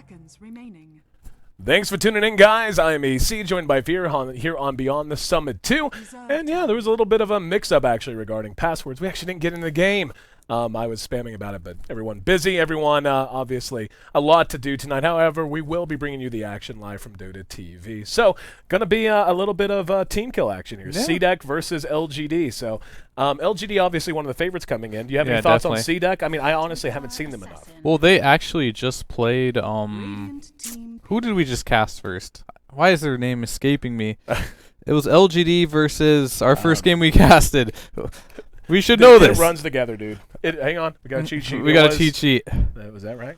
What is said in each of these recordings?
seconds remaining. Thanks for tuning in, guys. I am AC, joined by Fear here on Beyond the Summit 2. And yeah, there was a little bit of a mix-up, actually, regarding passwords. We actually didn't get in the game. I was spamming about it, but everyone busy. Everyone, obviously, a lot to do tonight. However, we will be bringing you the action live from Dota TV. So, going to be a little bit of team kill action here. Yeah. CDEC versus LGD. So, LGD, obviously, one of the favorites coming in. Do you have any Yeah, thoughts definitely. on CDEC? I mean, I honestly haven't seen them enough. Well, they actually just played, Radiant team who did we just cast first? Why is their name escaping me? It was LGD versus our first game we casted. We should know this. It runs together, dude. Hang on. We got a cheat sheet. We got a cheat sheet. Was that right?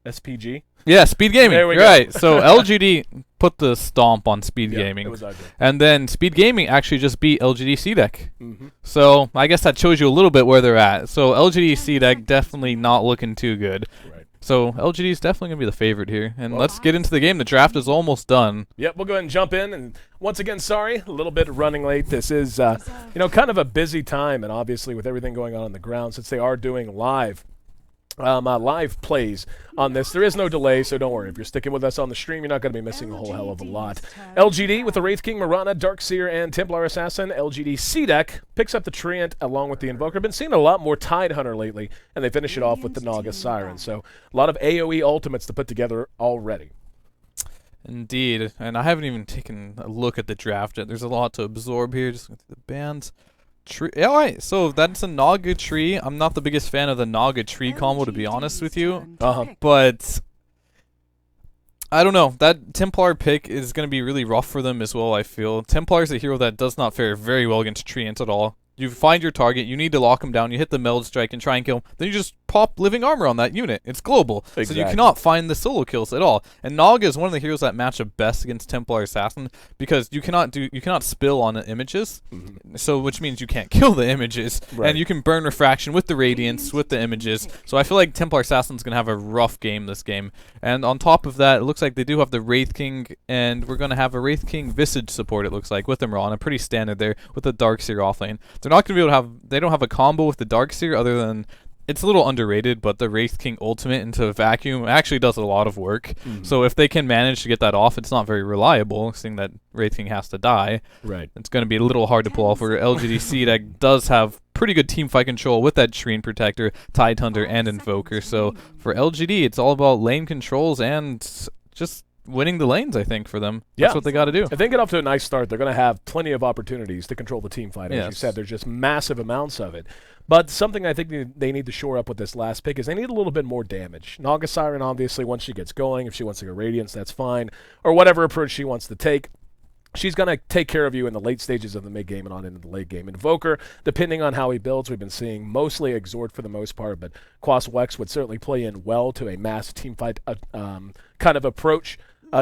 SPG? Yeah, Speed Gaming. There we You're go. right. So LGD put the stomp on Speed Yeah, Gaming. it was ugly. And then Speed Gaming actually just beat LGD.CDEC. Mm-hmm. So I guess that shows you a little bit where they're at. So LGD.CDEC definitely not looking too good. Right. So LGD is definitely going to be the favorite here. And let's get into the game. The draft is almost done. Yep, we'll go ahead and jump in. And once again, sorry, a little bit running late. This is, kind of a busy time. And obviously with everything going on the ground, since they are doing live plays on this, there is no delay, so don't worry. If you're sticking with us on the stream, you're not going to be missing a whole hell of a lot. LGD with the Wraith King, Mirana, Darkseer, and Templar Assassin. LGD.CDEC picks up the Treant along with the Invoker. Been seeing a lot more Tide Hunter lately, and they finish it off with the Naga Siren. So a lot of AoE ultimates to put together already. Indeed. And I haven't even taken a look at the draft yet. There's a lot to absorb here. Just going through the bands. Tree. Alright, so that's a Naga tree. I'm not the biggest fan of the Naga tree combo, to be honest with you. But I don't know. That Templar pick is going to be really rough for them as well, I feel. Templar is a hero that does not fare very well against treants at all. You find your target, you need to lock him down, you hit the meld strike and try and kill him, then you just pop living armor on that unit. It's global. Exactly. So you cannot find the solo kills at all. And Naga is one of the heroes that match up best against Templar Assassin because you cannot spill on the images. Mm-hmm. So which means you can't kill the images. Right. And you can burn refraction with the radiance, with the images. So I feel like Templar Assassin's gonna have a rough game this game. And on top of that, it looks like they do have the Wraith King, and we're gonna have a Wraith King Visage support, it looks like, with Imran. Pretty standard there with the Darkseer offlane. They're not gonna be able to have they don't have a combo with the Darkseer other than it's a little underrated, but the Wraith King ultimate into vacuum actually does a lot of work. Mm-hmm. So if they can manage to get that off, it's not very reliable, seeing that Wraith King has to die. Right. It's going to be a little hard to pull off, where LGD.CDEC does have pretty good team fight control with that Treant Protector, Tide Hunter, and Invoker. So for LGD, it's all about lane controls and just winning the lanes, I think, for them. Yeah. That's what they got to do. If they get off to a nice start, they're going to have plenty of opportunities to control the team fight. As you Yes. said, there's just massive amounts of it. But something I think they need to shore up with this last pick is they need a little bit more damage. Naga Siren, obviously, once she gets going, if she wants to go Radiance, that's fine. Or whatever approach she wants to take. She's going to take care of you in the late stages of the mid-game and on into the late game. Invoker, depending on how he builds, we've been seeing mostly Exhort for the most part, but Quas Wex would certainly play in well to a mass team fight kind of approach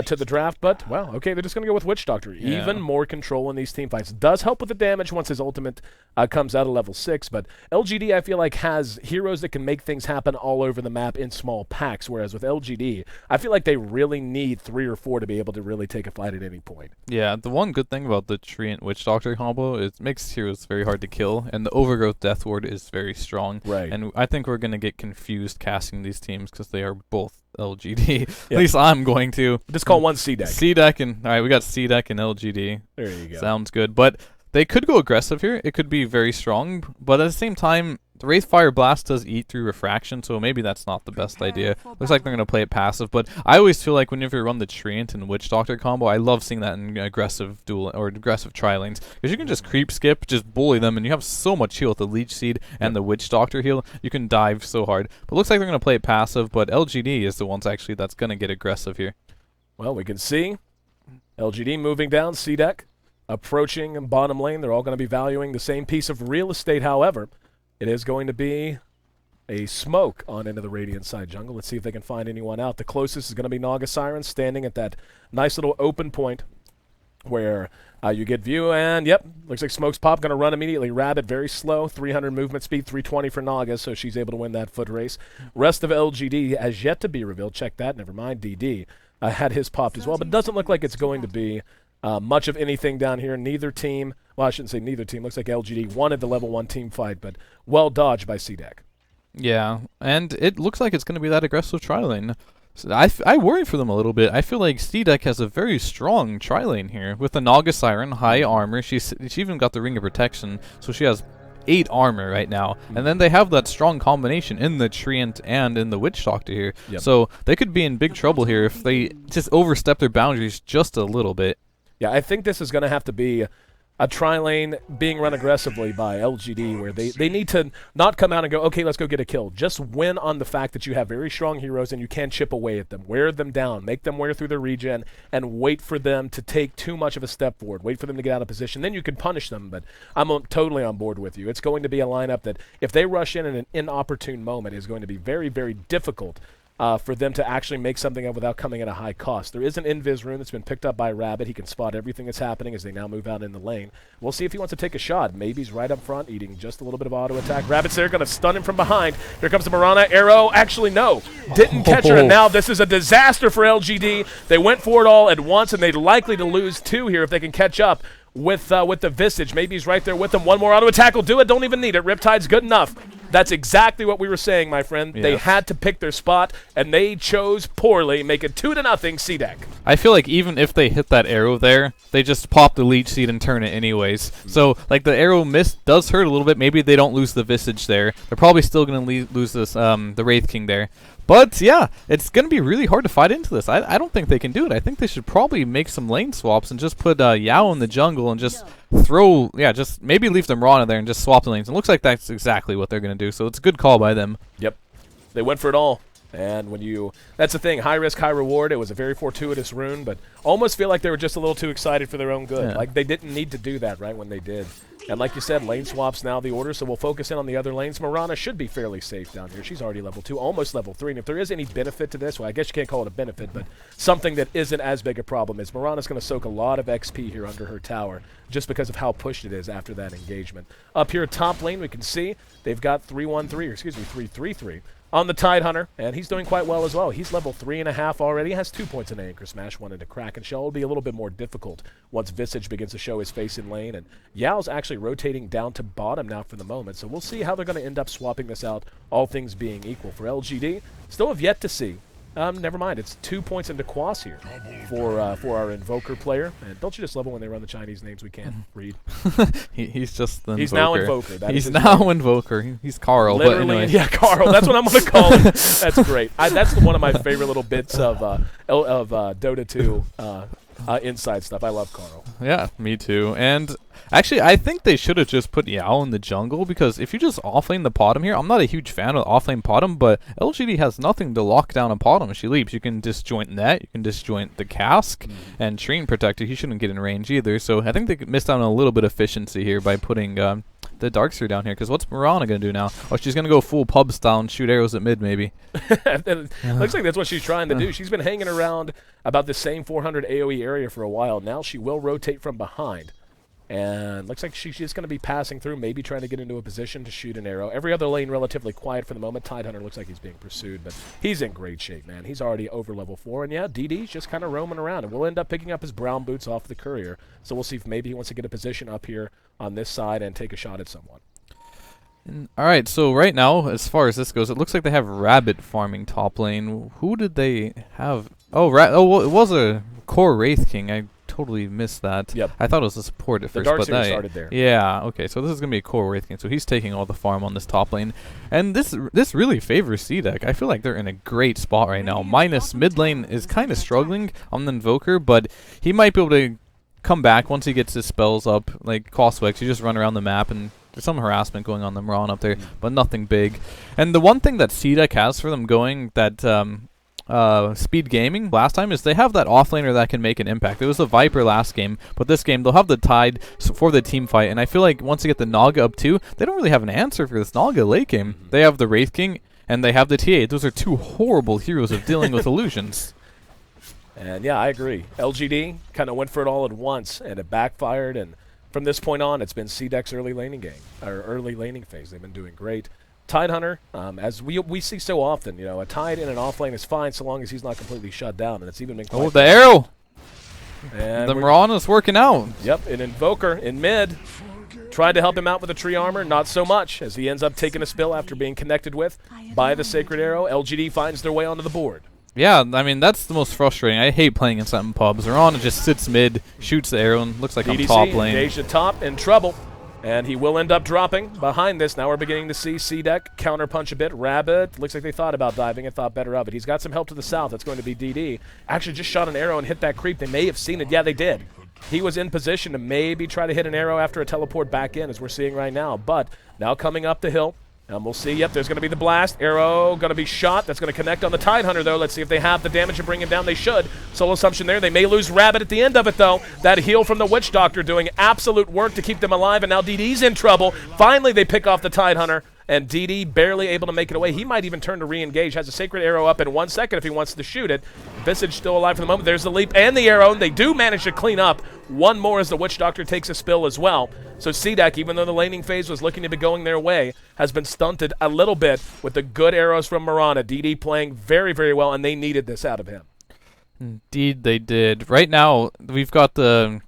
to the draft. But, well, okay, they're just going to go with Witch Doctor. Yeah. Even more control in these team fights. Does help with the damage once his ultimate comes out of level 6, but LGD, I feel like, has heroes that can make things happen all over the map in small packs, whereas with LGD, I feel like they really need 3 or 4 to be able to really take a fight at any point. Yeah, the one good thing about the Treant Witch Doctor combo is it makes heroes very hard to kill, and the Overgrowth Death Ward is very strong. Right. And I think we're going to get confused casting these teams because they are both LGD. Yeah. At least I'm going to. Just call one CDEC. CDEC and alright, we got CDEC and LGD. There you go. Sounds good. But they could go aggressive here. It could be very strong, but at the same time, the Wraith Fire Blast does eat through refraction, so maybe that's not the best idea. Looks like they're going to play it passive, but I always feel like whenever you run the Treant and Witch Doctor combo, I love seeing that in aggressive duel or aggressive tri-lanes, because you can just creep skip, just bully them, and you have so much heal with the Leech Seed and the Witch Doctor heal. You can dive so hard. But looks like they're going to play it passive, but LGD is the ones actually that's going to get aggressive here. Well, we can see LGD moving down, CDEC approaching bottom lane. They're all going to be valuing the same piece of real estate, however. It is going to be a smoke on into the Radiant side jungle. Let's see if they can find anyone out. The closest is going to be Naga Siren standing at that nice little open point where you get view, and yep, looks like Smoke's Pop going to run immediately. Rabbit very slow, 300 movement speed, 320 for Naga, so she's able to win that foot race. Rest of LGD has yet to be revealed. Check that, never mind. DD had his popped as well, but it doesn't look like it's going to be much of anything down here. Neither team, well, I shouldn't say neither team. Looks like LGD wanted the level 1 team fight, but well dodged by CDEC. Yeah, and it looks like it's going to be that aggressive tri lane. So I worry for them a little bit. I feel like C-Deck has a very strong tri-lane here with the Naga Siren, high armor. She even got the Ring of Protection, so she has 8 armor right now. And then they have that strong combination in the Treant and in the Witch Doctor here. Yep. So they could be in big trouble here if they just overstep their boundaries just a little bit. Yeah, I think this is going to have to be a tri-lane being run aggressively by LGD, where they need to not come out and go, okay, let's go get a kill. Just win on the fact that you have very strong heroes and you can chip away at them. Wear them down. Make them wear through their regen and wait for them to take too much of a step forward. Wait for them to get out of position. Then you can punish them, but I'm totally on board with you. It's going to be a lineup that if they rush in an inopportune moment is going to be very, very difficult for them to actually make something of without coming at a high cost. There is an invis rune that's been picked up by Rabbit. He can spot everything that's happening as they now move out in the lane. We'll see if he wants to take a shot. Maybe he's right up front, eating just a little bit of auto attack. Rabbit's there, going to stun him from behind. Here comes the Mirana arrow. Actually, no. Didn't catch her, and now this is a disaster for LGD. They went for it all at once, and they're likely to lose 2 here if they can catch up with the Visage. Maybe he's right there with them. One more auto attack will do it. Don't even need it. Riptide's good enough. That's exactly what we were saying, my friend. Yes. They had to pick their spot, and they chose poorly, make it 2-0 C-Deck. I feel like even if they hit that arrow there, they just pop the leech seed and turn it anyways. So, like, the arrow miss does hurt a little bit. Maybe they don't lose the Visage there. They're probably still going to lose this the Wraith King there. But, yeah, it's going to be really hard to fight into this. I don't think they can do it. I think they should probably make some lane swaps and just put Yao in the jungle and just throw, just maybe leave them Mirana there and just swap the lanes. It looks like that's exactly what they're going to do, so it's a good call by them. Yep. They went for it all. And when you, that's the thing, high risk, high reward. It was a very fortuitous rune, but almost feel like they were just a little too excited for their own good. Yeah. Like they didn't need to do that right when they did. And like you said, lane swaps now the order, so we'll focus in on the other lanes. Mirana should be fairly safe down here. She's already level 2, almost level 3. And if there is any benefit to this, well, I guess you can't call it a benefit, but something that isn't as big a problem is Mirana's going to soak a lot of XP here under her tower just because of how pushed it is after that engagement. Up here top lane, we can see they've got 3-3 on the Tidehunter, and he's doing quite well as well. He's level 3.5 already, has 2 points in Anchor Smash, 1 into Kraken Shell. It'll be a little bit more difficult once Visage begins to show his face in lane, and Yao's actually rotating down to bottom now for the moment, so we'll see how they're going to end up swapping this out, all things being equal. For LGD, still have yet to see. Never mind, it's 2 points into Quas here for our Invoker player. And don't you just love it when they run the Chinese names we can't read? He's just the He's Invoker. now Invoker. That He's is now name. Invoker. He's Carl. Literally, but anyway. yeah, Carl. That's what I'm going to call him. That's great. That's one of my favorite little bits of Dota 2 inside stuff. I love Carl. Yeah, me too. And actually, I think they should have just put Yao in the jungle, because if you just offlane the bottom here, I'm not a huge fan of offlane bottom, but LGD has nothing to lock down a bottom if she leaps. You can disjoint that, you can disjoint the cask, and Train Protector, he shouldn't get in range either. So I think they missed out on a little bit of efficiency here by putting the Darkseer down here, because what's Mirana going to do now? Oh, she's going to go full pub style and shoot arrows at mid, maybe. Looks like that's what she's trying to do. She's been hanging around about the same 400 AoE area for a while. Now she will rotate from behind. And looks like she's just going to be passing through, maybe trying to get into a position to shoot an arrow. Every other lane relatively quiet for the moment. Tidehunter looks like he's being pursued, but he's in great shape, man. He's already over level 4. And yeah, DD's just kind of roaming around. And we'll end up picking up his brown boots off the courier. So we'll see if maybe he wants to get a position up here on this side and take a shot at someone. All right, so right now, as far as this goes, it looks like they have Rabbit farming top lane. Who did they have? Oh, well, it was a core Wraith King. I totally missed that. Yep. I thought it was a support at first, Darkseer but that started there. Yeah. Okay, so this is gonna be a core Wraith King. So he's taking all the farm on this top lane, and this really favors C-Deck. I feel like they're in a great spot right now. Minus mid lane is kind of struggling on the Invoker, but he might be able to come back once he gets his spells up. Like Coswex, you just run around the map and there's some harassment going on the Miran up there, but nothing big. And the one thing that C-Deck has for them going that speed gaming last time is they have that offlaner that can make an impact. It was the Viper last game, but this game they'll have the Tide for the team fight. And I feel like once you get the Naga up too, they don't really have an answer for this Naga late game. They have the Wraith King and they have the TA. Those are 2 horrible heroes of dealing with illusions. And yeah, I agree. LGD kind of went for it all at once, and it backfired. And from this point on, it's been C-Deck's early laning game, or early laning phase. They've been doing great. Tidehunter, as we see so often, you know, a Tide in an off lane is fine so long as he's not completely shut down, and it's even been quite The arrow! And the Mirana's working out. Yep, an Invoker in mid. Tried to help him out with the tree armor, not so much, as he ends up taking a spill after being connected with by the Sacred Arrow. LGD finds their way onto the board. Yeah, I mean, that's the most frustrating. I hate playing in something pubs. Mirana just sits mid, shoots the arrow, and looks like I'm top lane. Engaged at top, in trouble. And he will end up dropping behind this. Now we're beginning to see CDEC counterpunch a bit. Rabbit, looks like they thought about diving and thought better of it. He's got some help to the south. That's going to be DD. Actually just shot an arrow and hit that creep. They may have seen it. Yeah, they did. He was in position to maybe try to hit an arrow after a teleport back in, as we're seeing right now. But now coming up the hill, and we'll see. Yep, there's going to be the blast. Arrow going to be shot. That's going to connect on the Tidehunter, though. Let's see if they have the damage to bring him down. They should. Solo assumption there. They may lose Rabbit at the end of it, though. That heal from the Witch Doctor doing absolute work to keep them alive, and now DD's in trouble. Finally, they pick off the Tidehunter, and DD barely able to make it away. He might even turn to re-engage. Has a Sacred Arrow up in 1 second if he wants to shoot it. Visage still alive for the moment. There's the leap and the arrow. They do manage to clean up. One more as the Witch Doctor takes a spill as well. So CDEC, even though the laning phase was looking to be going their way, has been stunted a little bit with the good arrows from Mirana. DD playing very, very well, and they needed this out of him. Indeed, they did. Right now, we've got the...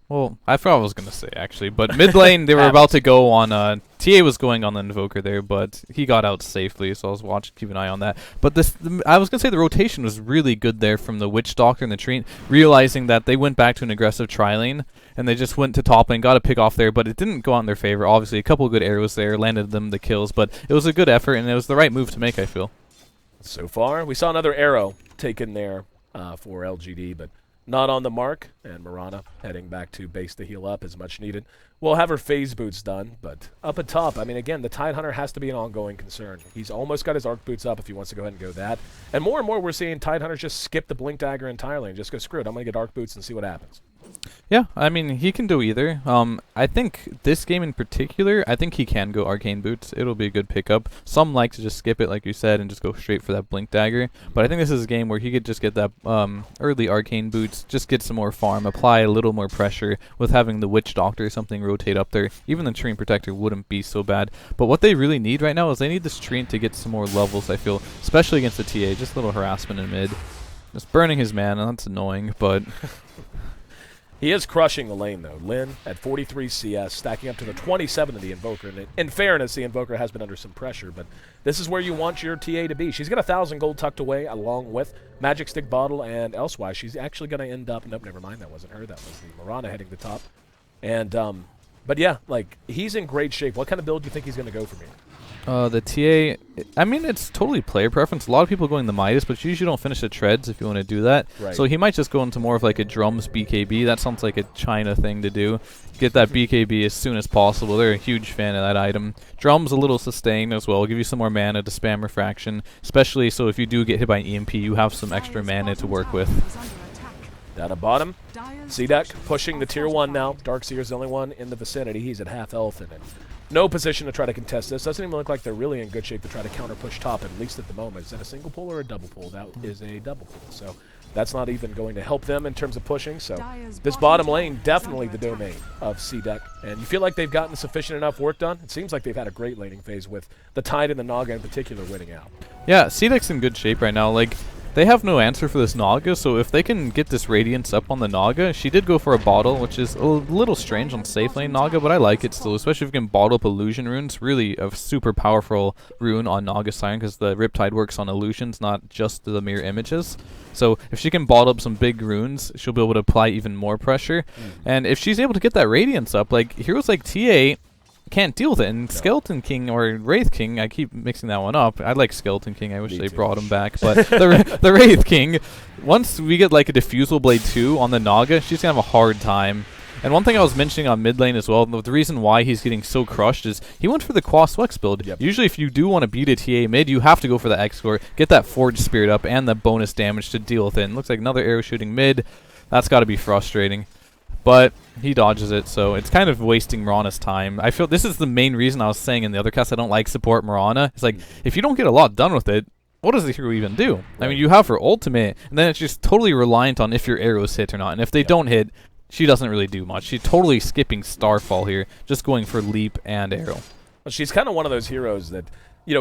Well, I forgot what I was going to say, actually. But mid lane, they were about to go on... TA was going on the Invoker there, but he got out safely, so I was watching, keep an eye on that. But I was going to say the rotation was really good there from the Witch Doctor and the Treant, realizing that they went back to an aggressive tri-lane, and they just went to top lane, got a pick off there, but it didn't go out in their favor. Obviously, a couple of good arrows there, landed them the kills, but it was a good effort, and it was the right move to make, I feel. So far, we saw another arrow taken there for LGD, but not on the mark, and Mirana heading back to base to heal up as much needed. We'll have her phase boots done, but up at top, I mean, again, the Tidehunter has to be an ongoing concern. He's almost got his arc boots up if he wants to go ahead and go that. And more we're seeing Tidehunters just skip the Blink Dagger entirely and just go, screw it, I'm going to get arc boots and see what happens. Yeah, I mean, he can do either. I think this game in particular, I think he can go Arcane Boots. It'll be a good pickup. Some like to just skip it, like you said, and just go straight for that Blink Dagger. But I think this is a game where he could just get that early Arcane Boots, just get some more farm, apply a little more pressure with having the Witch Doctor or something rotate up there. Even the Treant Protector wouldn't be so bad. But what they really need right now is they need this Treant to get some more levels, I feel, especially against the TA. Just a little harassment in mid. Just burning his mana, that's annoying, but... He is crushing the lane, though. Lin at 43 CS, stacking up to the 27 of the Invoker. And in fairness, the Invoker has been under some pressure, but this is where you want your TA to be. She's got 1,000 gold tucked away, along with Magic Stick Bottle and elsewise. She's actually going to end up... Nope, never mind. That wasn't her. That was the Mirana heading to top. And, but yeah, like, he's in great shape. What kind of build do you think he's going to go from here? The TA, I mean, it's totally player preference. A lot of people going the Midas, but you usually don't finish the treads if you want to do that. Right. So he might just go into more of like a drums BKB. That sounds like a China thing to do. Get that BKB as soon as possible. They're a huge fan of that item. Drums a little sustained as well. Give you some more mana to spam refraction, especially so if you do get hit by an EMP, you have some extra mana to work with. Down at bottom, CDEC pushing the tier 1 now. Darkseer's the only one in the vicinity. He's at half health and in no position to try to contest this. Doesn't even look like they're really in good shape to try to counter push top, at least at the moment. Is that a single pull or a double pull? That is a double pull. So that's not even going to help them in terms of pushing. So this bottom lane, definitely the domain of CDEC. And you feel like they've gotten sufficient enough work done? It seems like they've had a great laning phase with the Tide and the Naga in particular winning out. Yeah, CDEC's in good shape right now. Like, they have no answer for this Naga, so if they can get this Radiance up on the Naga, she did go for a bottle, which is a little strange on safe lane Naga, but I like it still, especially if you can bottle up illusion runes. Really a super powerful rune on Naga Siren, because the Riptide works on illusions, not just the mirror images. So if she can bottle up some big runes, she'll be able to apply even more pressure. And if she's able to get that Radiance up, like heroes like TA can't deal with it. And Skeleton King or Wraith King, I keep mixing that one up. I like Skeleton King. I wish they brought him back. But the Wraith King, once we get like a Diffusal Blade 2 on the Naga, she's going to have a hard time. And one thing I was mentioning on mid lane as well, the reason why he's getting so crushed is he went for the Quas Wex build. Yep. Usually if you do want to beat a TA mid, you have to go for the X-Core, get that Forge Spirit up and the bonus damage to deal with it. And it looks like another arrow shooting mid. That's got to be frustrating. But he dodges it, so it's kind of wasting Mirana's time. I feel this is the main reason I was saying in the other cast I don't like support Mirana. It's like, if you don't get a lot done with it, what does the hero even do? I mean, you have her ultimate, and then it's just totally reliant on if your arrows hit or not. And if they don't hit, she doesn't really do much. She's totally skipping Starfall here, just going for leap and arrow. Well, she's kind of one of those heroes that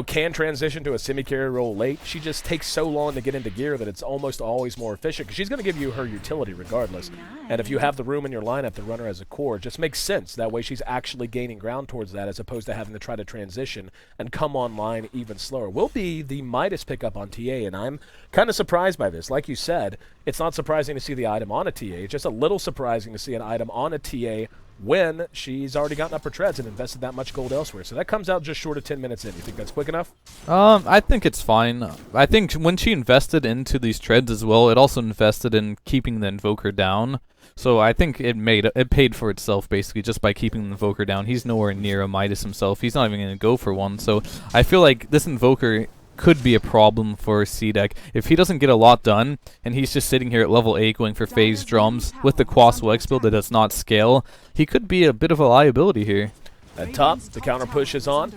can transition to a semi-carry role late. She just takes so long to get into gear that it's almost always more efficient because she's going to give you her utility regardless. And if you have the room in your lineup to run her as a core, it just makes sense. That way she's actually gaining ground towards that as opposed to having to try to transition and come online even slower. Will be the Midas pickup on TA, and I'm kind of surprised by this. Like you said, it's not surprising to see the item on a TA. It's just a little surprising to see an item on a TA when she's already gotten up her treads and invested that much gold elsewhere. So that comes out just short of 10 minutes in. You think that's quick enough? I think it's fine. I think when she invested into these treads as well, it also invested in keeping the Invoker down. So I think it paid for itself basically just by keeping the Invoker down. He's nowhere near a Midas himself. He's not even going to go for one. So I feel like this Invoker could be a problem for CDEC if he doesn't get a lot done and he's just sitting here at level 8 going for phase drums with the Quas build that does not scale. He could be a bit of a liability here. At top, the counter push is on.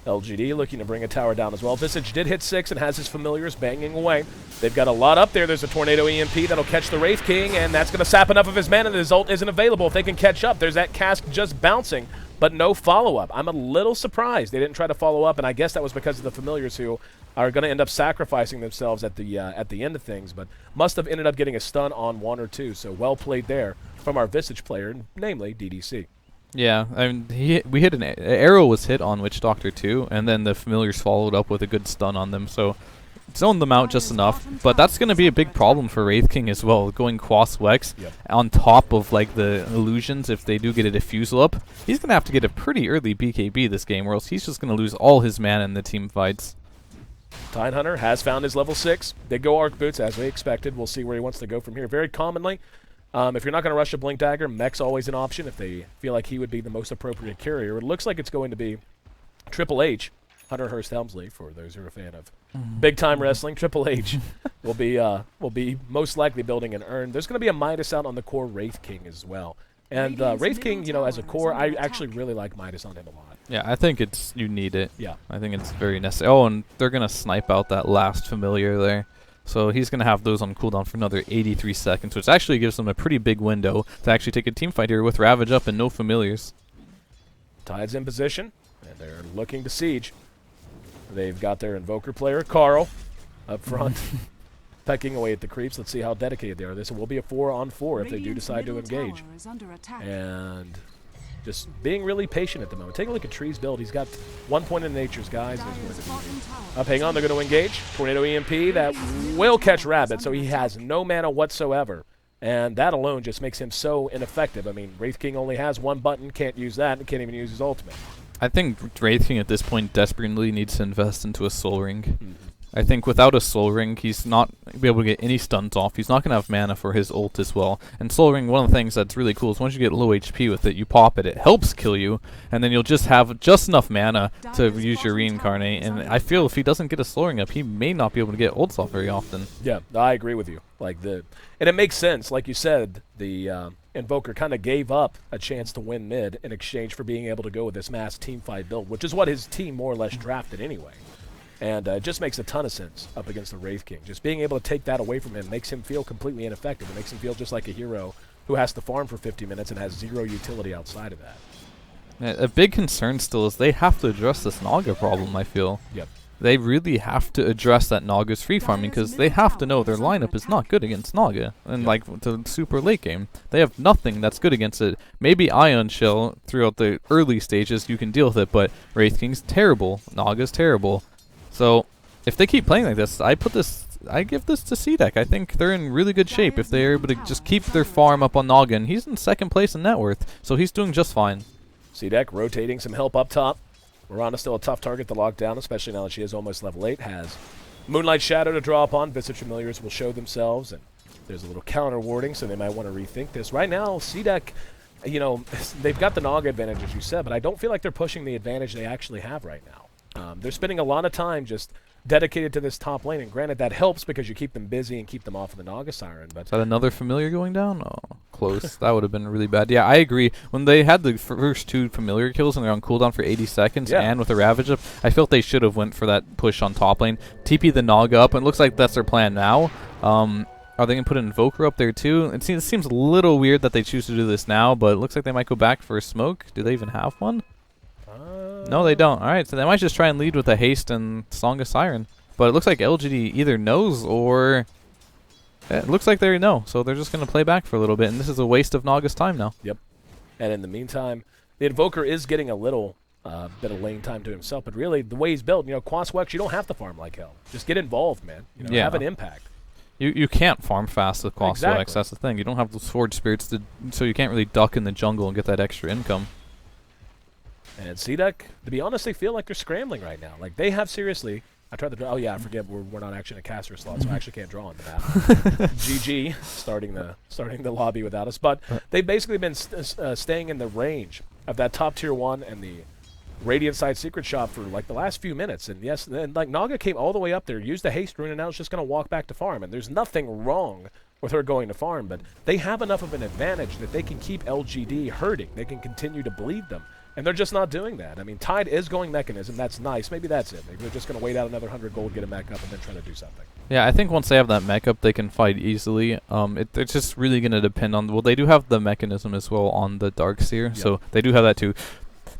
LGD looking to bring a tower down as well. Visage did hit 6 and has his familiars banging away. They've got a lot up there. There's a Tornado EMP that'll catch the Wraith King, and that's going to sap enough of his mana that his ult isn't available if they can catch up. There's that cask just bouncing, but no follow-up. I'm a little surprised they didn't try to follow up, and I guess that was because of the familiars who are going to end up sacrificing themselves at the end of things, but must have ended up getting a stun on 1 or 2, so well played there from our Visage player, namely DDC. Yeah, I mean, we hit an arrow was hit on Witch Doctor too, and then the familiars followed up with a good stun on them, so zoned them out just enough. But that's going to be a big problem for Wraith King as well, going Quas Wex on top of like the illusions. If they do get a diffusal up, he's going to have to get a pretty early BKB this game, or else he's just going to lose all his mana in the team fights. Tidehunter has found his level 6. They go Arc Boots as we expected. We'll see where he wants to go from here. Very commonly, if you're not going to rush a Blink Dagger, Mech's always an option if they feel like he would be the most appropriate carrier. It looks like it's going to be Triple H, Hunter Hearst Helmsley, for those who are a fan of big-time wrestling. Triple H will be most likely building an urn. There's going to be a Midas out on the core Wraith King as well. And Wraith King, as a core, I actually really like Midas on him a lot. Yeah, I think you need it. Yeah. I think it's very necessary. Oh, and they're going to snipe out that last familiar there. So he's going to have those on cooldown for another 83 seconds, which actually gives them a pretty big window to actually take a team fight here with Ravage up and no familiars. Tide's in position, and they're looking to siege. They've got their Invoker player, Carl, up front, pecking away at the creeps. Let's see how dedicated they are. This will be a 4-on-4 if they do decide to engage. And just being really patient at the moment. Take a look at Tree's build. He's got 1 point in nature's guys. Up, hang on, they're going to engage. Tornado EMP, that will catch Rabbit, so he has no mana whatsoever. And that alone just makes him so ineffective. I mean, Wraith King only has 1 button, can't use that, and can't even use his ultimate. I think Wraith King at this point desperately needs to invest into a Soul Ring. I think without a Soul Ring, he's not be able to get any stuns off. He's not going to have mana for his ult as well. And Soul Ring, one of the things that's really cool is once you get low HP with it, you pop it. It helps kill you, and then you'll just have just enough mana to use your Reincarnate. And I feel if he doesn't get a Soul Ring up, he may not be able to get ults off very often. Yeah, I agree with you. And it makes sense. Like you said, the Invoker kind of gave up a chance to win mid in exchange for being able to go with this mass teamfight build, which is what his team more or less drafted anyway. And it just makes a ton of sense up against the Wraith King. Just being able to take that away from him makes him feel completely ineffective. It makes him feel just like a hero who has to farm for 50 minutes and has 0 utility outside of that. A big concern still is they have to address this Naga problem, I feel. Yep. They really have to address that Naga's free farming because they have to know their lineup is not good against Naga. And like the super late game, they have nothing that's good against it. Maybe Ion Shell throughout the early stages you can deal with it, but Wraith King's terrible, Naga's terrible. So if they keep playing like this, I give this to CDEC. I think they're in really good shape if they're able to just keep their farm up on Naga. And he's in 2nd place in net worth, so he's doing just fine. CDEC rotating some help up top. Mirana's still a tough target to lock down, especially now that she is almost level 8. Has Moonlight Shadow to draw upon. Visage Familiars will show themselves, and there's a little counter warding, so they might want to rethink this. Right now, CDEC, they've got the Naga advantage, as you said, but I don't feel like they're pushing the advantage they actually have right now. They're spending a lot of time just dedicated to this top lane, and granted that helps because you keep them busy and keep them off of the Naga Siren. But is that another familiar going down? Oh, close. That would have been really bad. Yeah, I agree. When they had the first 2 familiar kills and they're on cooldown for 80 seconds and with a Ravage up, I felt they should have went for that push on top lane. TP the Naga up, and it looks like that's their plan now. Are they going to put an Invoker up there too? It seems a little weird that they choose to do this now, but it looks like they might go back for a smoke. Do they even have one? No, they don't. All right, so they might just try and lead with a haste and Song of Siren. But it looks like LGD either knows or... It looks like they know, so they're just going to play back for a little bit, and this is a waste of Naga's time now. Yep. And in the meantime, the Invoker is getting a little bit of lane time to himself, but really, the way he's built, Quaswex, you don't have to farm like hell. Just get involved, man. Have an impact. You can't farm fast with Quaswex, Exactly. that's the thing. You don't have the Sword Spirits, so you can't really duck in the jungle and get that extra income. And CDEC, to be honest, they feel like they're scrambling right now. Like, they have seriously... I tried to draw. Oh yeah, I forget we're not actually in a caster slot, so I actually can't draw on the map. GG, starting the lobby without us. But they've basically been staying in the range of that top tier 1 and the Radiant side secret shop for like the last few minutes. And yes, then like Naga came all the way up there, used the haste rune, and now is just going to walk back to farm. And there's nothing wrong with her going to farm, but they have enough of an advantage that they can keep LGD hurting. They can continue to bleed them. And they're just not doing that. I mean, Tide is going mechanism. That's nice. Maybe that's it. Maybe they're just going to wait out another 100 gold, get a mech up, and then try to do something. Yeah, I think once they have that mech up, they can fight easily. It's just really going to depend on... Well, they do have the mechanism as well on the Darkseer, so they do have that too.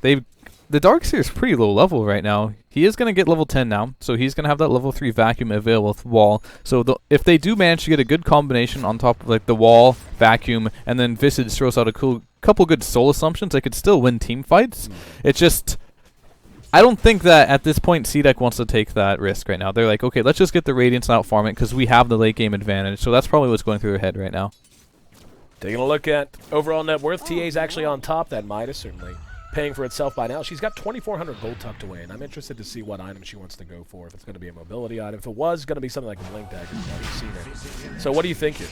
The Darkseer is pretty low level right now. He is going to get level 10 now, so he's going to have that level 3 vacuum available with wall. So if they do manage to get a good combination on top of like the wall, vacuum, and then Visage throws out a couple good soul assumptions, they could still win team fights. It's just... I don't think that at this point CDEC wants to take that risk right now. They're like, okay, let's just get the Radiance and out farm it because we have the late game advantage. So that's probably what's going through their head right now. Taking a look at overall net worth, TA's actually on top. That Midas certainly paying for itself by now. She's got 2,400 gold tucked away, and I'm interested to see what item she wants to go for. If it's going to be a mobility item. If it was going to be something like a blink dagger, you've already seen it. So what do you think here?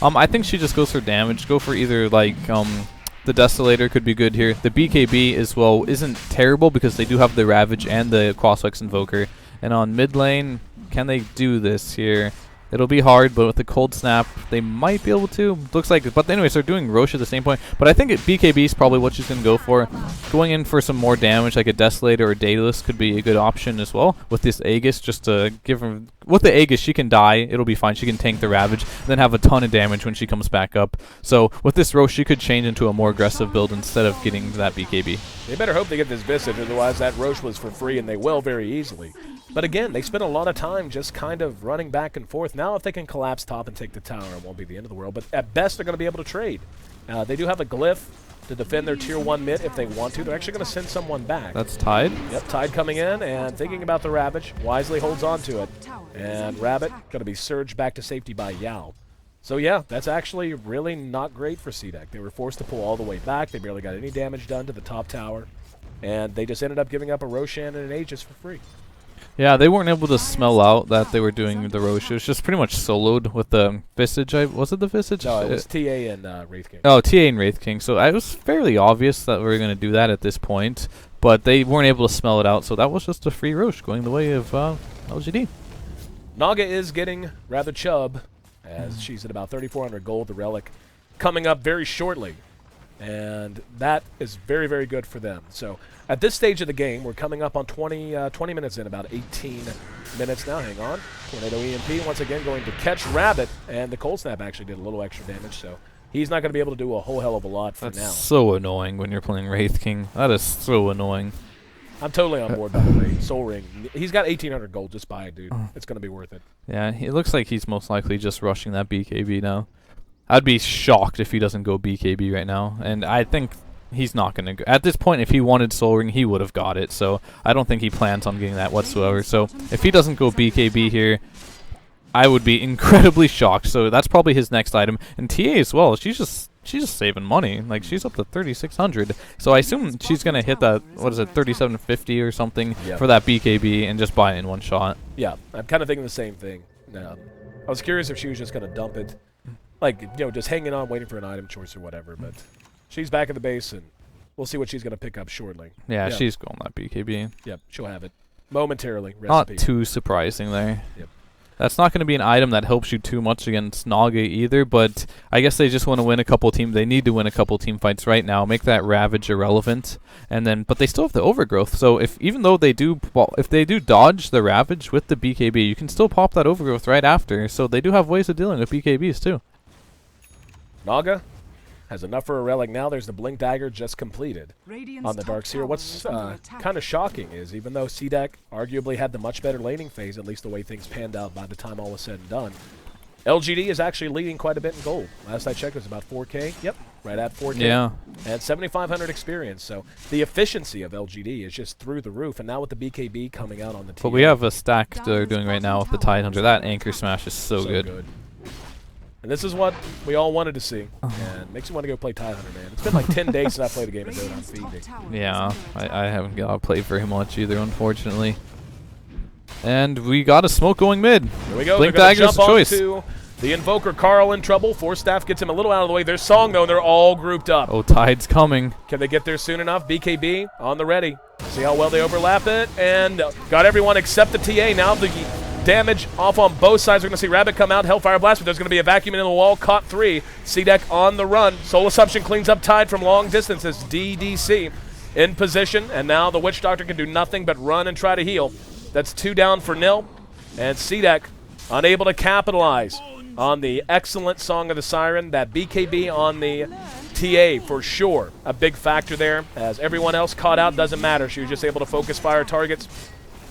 I think she just goes for damage. Go for either like the Desolator could be good here. The BKB as well isn't terrible because they do have the Ravage and the Quaswex Invoker. And on mid lane, can they do this here? It'll be hard, but with the Cold Snap, they might be able to. Looks like, but anyways, they're doing Roche at the same point. But I think BKB is probably what she's going to go for. Going in for some more damage, like a Desolator or Daedalus could be a good option as well. With this Aegis, just to give her... With the Aegis, she can die. It'll be fine. She can tank the Ravage, then have a ton of damage when she comes back up. So with this Roche, she could change into a more aggressive build instead of getting that BKB. They better hope they get this Visage, otherwise that Roche was for free, and they will very easily. But again, they spent a lot of time just kind of running back and forth. Now if they can collapse top and take the tower, it won't be the end of the world. But at best, they're going to be able to trade. They do have a Glyph to defend their tier 1 mid if they want to. They're actually going to send someone back. That's Tide. Yep, Tide coming in and thinking about the Ravage. Wisely holds on to it. And Rabbit going to be surged back to safety by Yao. So yeah, that's actually really not great for CDEC. They were forced to pull all the way back. They barely got any damage done to the top tower. And they just ended up giving up a Roshan and an Aegis for free. Yeah, they weren't able to smell out that they were doing the Roche. It was just pretty much soloed with the Visage. Was it the Visage? No, it was TA and Wraith King. Oh, TA and Wraith King. So it was fairly obvious that we were going to do that at this point. But they weren't able to smell it out, so that was just a free Roche going the way of LGD. Naga is getting rather chub, as she's at about 3,400 gold. The Relic coming up very shortly. And that is very, very good for them. So at this stage of the game, we're coming up on 20 minutes in, about 18 minutes now. Hang on. Tornado EMP once again going to catch Rabbit. And the Cold Snap actually did a little extra damage, so he's not going to be able to do a whole hell of a lot for now. That's so annoying when you're playing Wraith King. That is so annoying. I'm totally on board, by the way. Soul Ring. He's got 1,800 gold. Just buy it, dude. It's going to be worth it. Yeah, it looks like he's most likely just rushing that BKB now. I'd be shocked if he doesn't go BKB right now, and I think he's not going to go. At this point, if he wanted Soul Ring, he would have got it, so I don't think he plans on getting that whatsoever. So if he doesn't go BKB here, I would be incredibly shocked. So that's probably his next item. And TA as well, she's just saving money. Like, she's up to 3,600. So I assume she's going to hit that, 3,750 or something for that BKB and just buy it in one shot. Yeah, I'm kind of thinking the same thing. I was curious if she was just going to dump it. Like, just hanging on, waiting for an item choice or whatever. But she's back at the base, and we'll see what she's going to pick up shortly. Yeah, she's going that BKB. Yep, she'll have it momentarily. Not too surprising there. Yep. That's not going to be an item that helps you too much against Naga either, but I guess they just want to win a couple team. They need to win a couple team fights right now, make that Ravage irrelevant, and then but they still have the Overgrowth. So even though they do dodge the Ravage with the BKB, you can still pop that Overgrowth right after. So they do have ways of dealing with BKBs too. Naga Has enough for a relic. Now there's the Blink Dagger just completed Radiant's on the top Darkseer. tower What's is under attack. kind of shocking is even though CDEC arguably had the much better laning phase, at least the way things panned out by the time all was said and done, LGD is actually leading quite a bit in gold. Last I checked, it was about 4K. Yep, right at 4K. Yeah. And 7,500 experience. So the efficiency of LGD is just through the roof. And now with the BKB coming out on the team. But we have a stack they're doing right now with the Tidehunter. That Anchor Smash is so good. And this is what we all wanted to see. And makes me want to go play Tidehunter, man. It's been like 10 days since I played a game of Dota on Radiant's top Feed. tower Yeah, is under attack. I haven't got to play very much either, unfortunately. And we got a smoke going mid. Here we go. Blink They're gonna Dagger's jump choice. onto the Invoker. Carl in trouble. Force Staff gets him a little out of the way. There's Song, though, and they're all grouped up. Oh, Tide's coming. Can they get there soon enough? BKB on the ready. See how well they overlap it. And got everyone except the TA. Now the damage off on both sides. We're going to see Rabbit come out. Hellfire Blast, but there's going to be a vacuum into the wall. Caught 3. CDEC on the run. Soul Assumption cleans up Tide from long distances. DDC in position. And now the Witch Doctor can do nothing but run and try to heal. That's 2 down for nil. And CDEC unable to capitalize on the excellent Song of the Siren. That BKB on the TA for sure. A big factor there. As everyone else caught out, doesn't matter. She was just able to focus fire targets.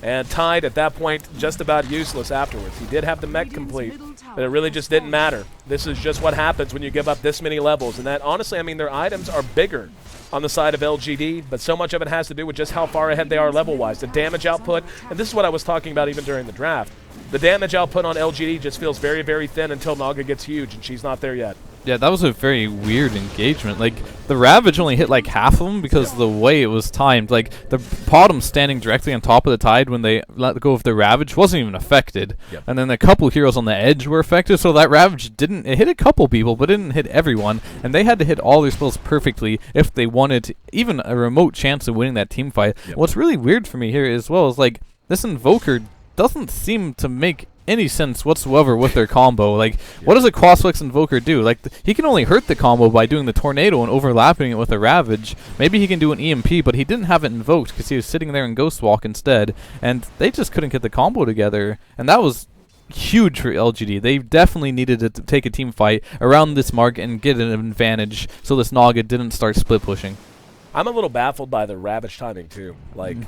And Tide at that point just about useless afterwards. He did have the mech complete, but it really just didn't matter. This is just what happens when you give up this many levels. And that, honestly, I mean, their items are bigger on the side of LGD, but so much of it has to do with just how far ahead they are level-wise. The damage output, and this is what I was talking about even during the draft, the damage output on LGD just feels very, very thin until Naga gets huge, and she's not there yet. Yeah, that was a very weird engagement. Like, the Ravage only hit like half of them because of the way it was timed. Like, the Potom standing directly on top of the Tide when they let go of the Ravage wasn't even affected. Yep. And then a couple heroes on the edge were affected, so that Ravage didn't... It hit a couple people, but didn't hit everyone. And they had to hit all their spells perfectly if they wanted even a remote chance of winning that team fight. Yep. What's really weird for me here as well is, like, this Invoker doesn't seem to make any sense whatsoever with their combo. Like, what does a Crossflex Invoker do? Like, he can only hurt the combo by doing the Tornado and overlapping it with a Ravage. Maybe he can do an EMP, but he didn't have it invoked because he was sitting there in Ghost Walk instead, and they just couldn't get the combo together, and that was huge for LGD. They definitely needed to take a team fight around this mark and get an advantage so this Naga didn't start split pushing. I'm a little baffled by the Ravage timing, too. Like,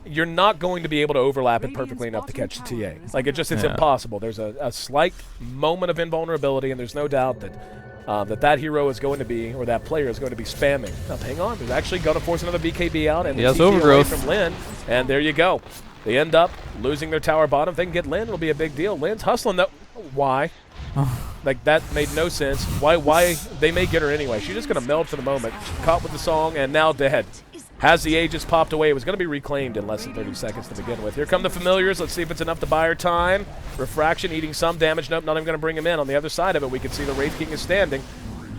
you're not going to be able to overlap it perfectly enough to catch the TA. Like, it's impossible. There's a slight moment of invulnerability, and there's no doubt that that hero is going to be, or that player is going to be spamming. Now, hang on. There's actually going to force another BKB out, and He has TT away overgrowth from Lynn, and there you go. They end up losing their tower bottom. If they can get Lynn, it'll be a big deal. Lynn's hustling, though. Why? Like, that made no sense. Why? They may get her anyway. She's just going to melt for the moment. Caught with the Song, and now dead. Has the Aegis popped away. It was going to be reclaimed in less than 30 seconds to begin with. Here come the Familiars. Let's see if it's enough to buy her time. Refraction eating some damage. Nope, not even going to bring him in. On the other side of it, we can see the Wraith King is standing.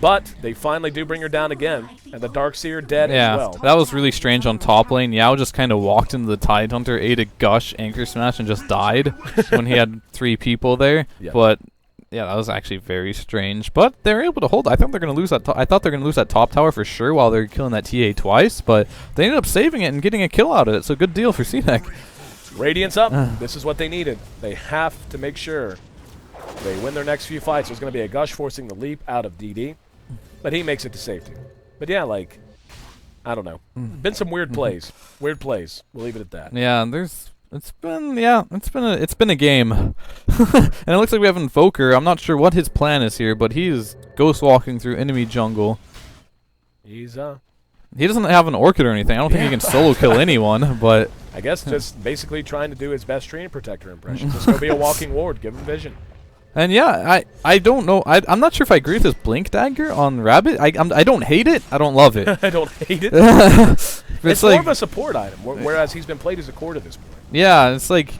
But they finally do bring her down again. And the Darkseer dead as well. That was really strange on top lane. Yao just kind of walked into the Tidehunter, ate a Gush Anchor Smash, and just died when he had 3 people there. Yep. But yeah, that was actually very strange. But they're able to hold. I thought they're going to lose that. I thought they're going to lose that top tower for sure while they're killing that TA twice. But they ended up saving it and getting a kill out of it. So good deal for CDEC. Radiance up. This is what they needed. They have to make sure they win their next few fights. There's going to be a Gush forcing the leap out of DD. But he makes it to safety. But yeah, like, I don't know. Been some weird plays. Weird plays. We'll leave it at that. Yeah, it's been a game. And it looks like we have Invoker. I'm not sure what his plan is here, but he is ghost walking through enemy jungle. He's He doesn't have an Orchid or anything. I don't think he can solo kill anyone, but I guess just basically trying to do his best Treant Protector impression. Just go be a walking ward. Give him vision. and yeah, I don't know. I'm not sure if I agree with this Blink Dagger on Rabbit. I don't hate it. I don't love it. I don't hate it. It's more like, of a support item, whereas he's been played as a core to this point. yeah, it's like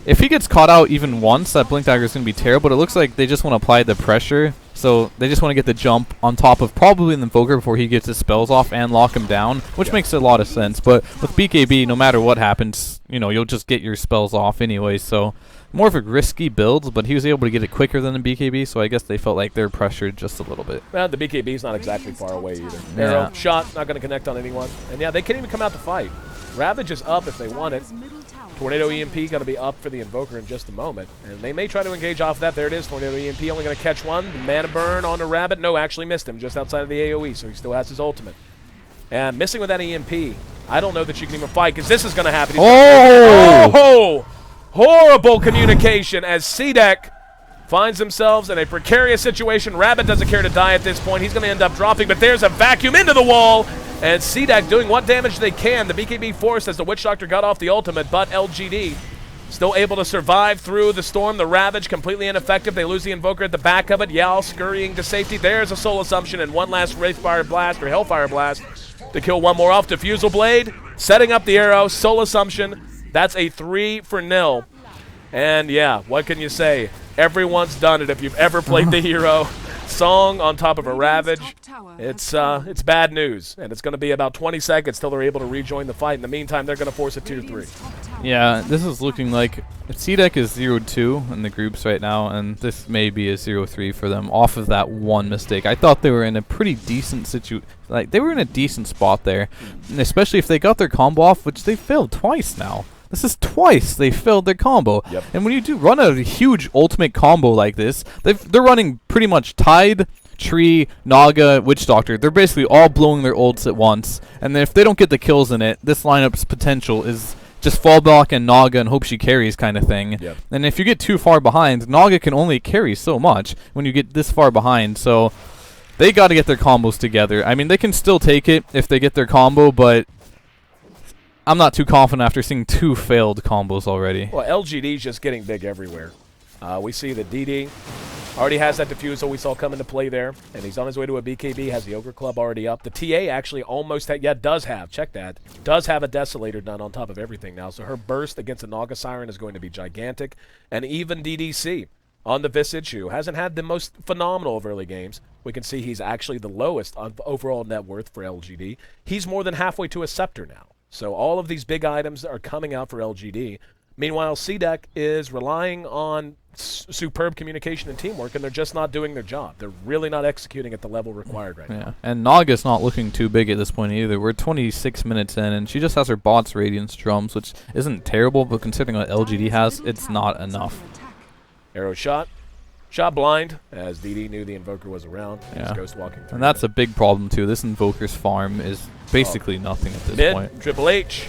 if he gets caught out even once, that Blink Dagger is going to be terrible. But it looks like they just want to apply the pressure. So they just want to get the jump on top of probably an Invoker before he gets his spells off and lock him down, which makes a lot of sense. But with BKB, no matter what happens, you'll just get your spells off anyway. So more of a risky build, but he was able to get it quicker than the BKB, so I guess they felt like they're pressured just a little bit. Well, the BKB's not exactly far away either. Yeah. Arrow, shot, not going to connect on anyone. And yeah, they can't even come out to fight. Ravage is up if they want it. Middle tower Tornado EMP going to be up for the Invoker in just a moment. And they may try to engage off that. There it is. Tornado EMP only going to catch one. The Mana Burn on the Rabbit. No, actually missed him just outside of the AoE, so he still has his ultimate. And missing with that EMP, I don't know that you can even fight, because this is going to happen. Oh! Horrible communication as CDEC finds themselves in a precarious situation. Rabbit doesn't care to die at this point. He's going to end up dropping, but there's a vacuum into the wall. And CDEC doing what damage they can. The BKB forced as the Witch Doctor got off the ultimate, but LGD still able to survive through the storm. The Ravage completely ineffective. They lose the Invoker at the back of it. Yao scurrying to safety. There's a Soul Assumption and one last Wraithfire Blast or Hellfire Blast to kill one more off. Diffusal Blade setting up the arrow. Soul Assumption. That's a 3-0. And yeah, what can you say? Everyone's done it if you've ever played the hero. Song on top of a Ravage. It's bad news, and it's going to be about 20 seconds till they're able to rejoin the fight. In the meantime, they're going to force a 2-3. Yeah, this is looking like CDEC is 0-2 in the groups right now, and this may be a 0-3 for them off of that one mistake. I thought they were in a pretty decent they were in a decent spot there, and especially if they got their combo off, which they failed twice now. This is twice they failed their combo. Yep. And when you do run a huge ultimate combo like this, they're running pretty much Tide, Tree, Naga, Witch Doctor. They're basically all blowing their ults at once. And if they don't get the kills in it, this lineup's potential is just fall back and Naga and hope she carries kind of thing. Yep. And if you get too far behind, Naga can only carry so much when you get this far behind. So they got to get their combos together. I mean, they can still take it if they get their combo, but I'm not too confident after seeing 2 failed combos already. Well, LGD's just getting big everywhere. We see that DD already has that Diffusal we saw come into play there, and he's on his way to a BKB, has the Ogre Club already up. The TA actually almost does have a Desolator done on top of everything now, so her burst against a Naga Siren is going to be gigantic. And even DDC on the Visage, who hasn't had the most phenomenal of early games, we can see he's actually the lowest of overall net worth for LGD. He's more than halfway to a Scepter now. So all of these big items are coming out for LGD. Meanwhile, CDEC is relying on superb communication and teamwork, and they're just not doing their job. They're really not executing at the level required right now. And Naga's not looking too big at this point either. We're 26 minutes in, and she just has her bots Radiance Drums, which isn't terrible, but considering what LGD has, it's not enough. Arrow shot. Shot blind, as DD knew the Invoker was around. Yeah. Ghost walking through. And that's a big problem, too. This Invoker's farm is basically nothing at this point. Triple H.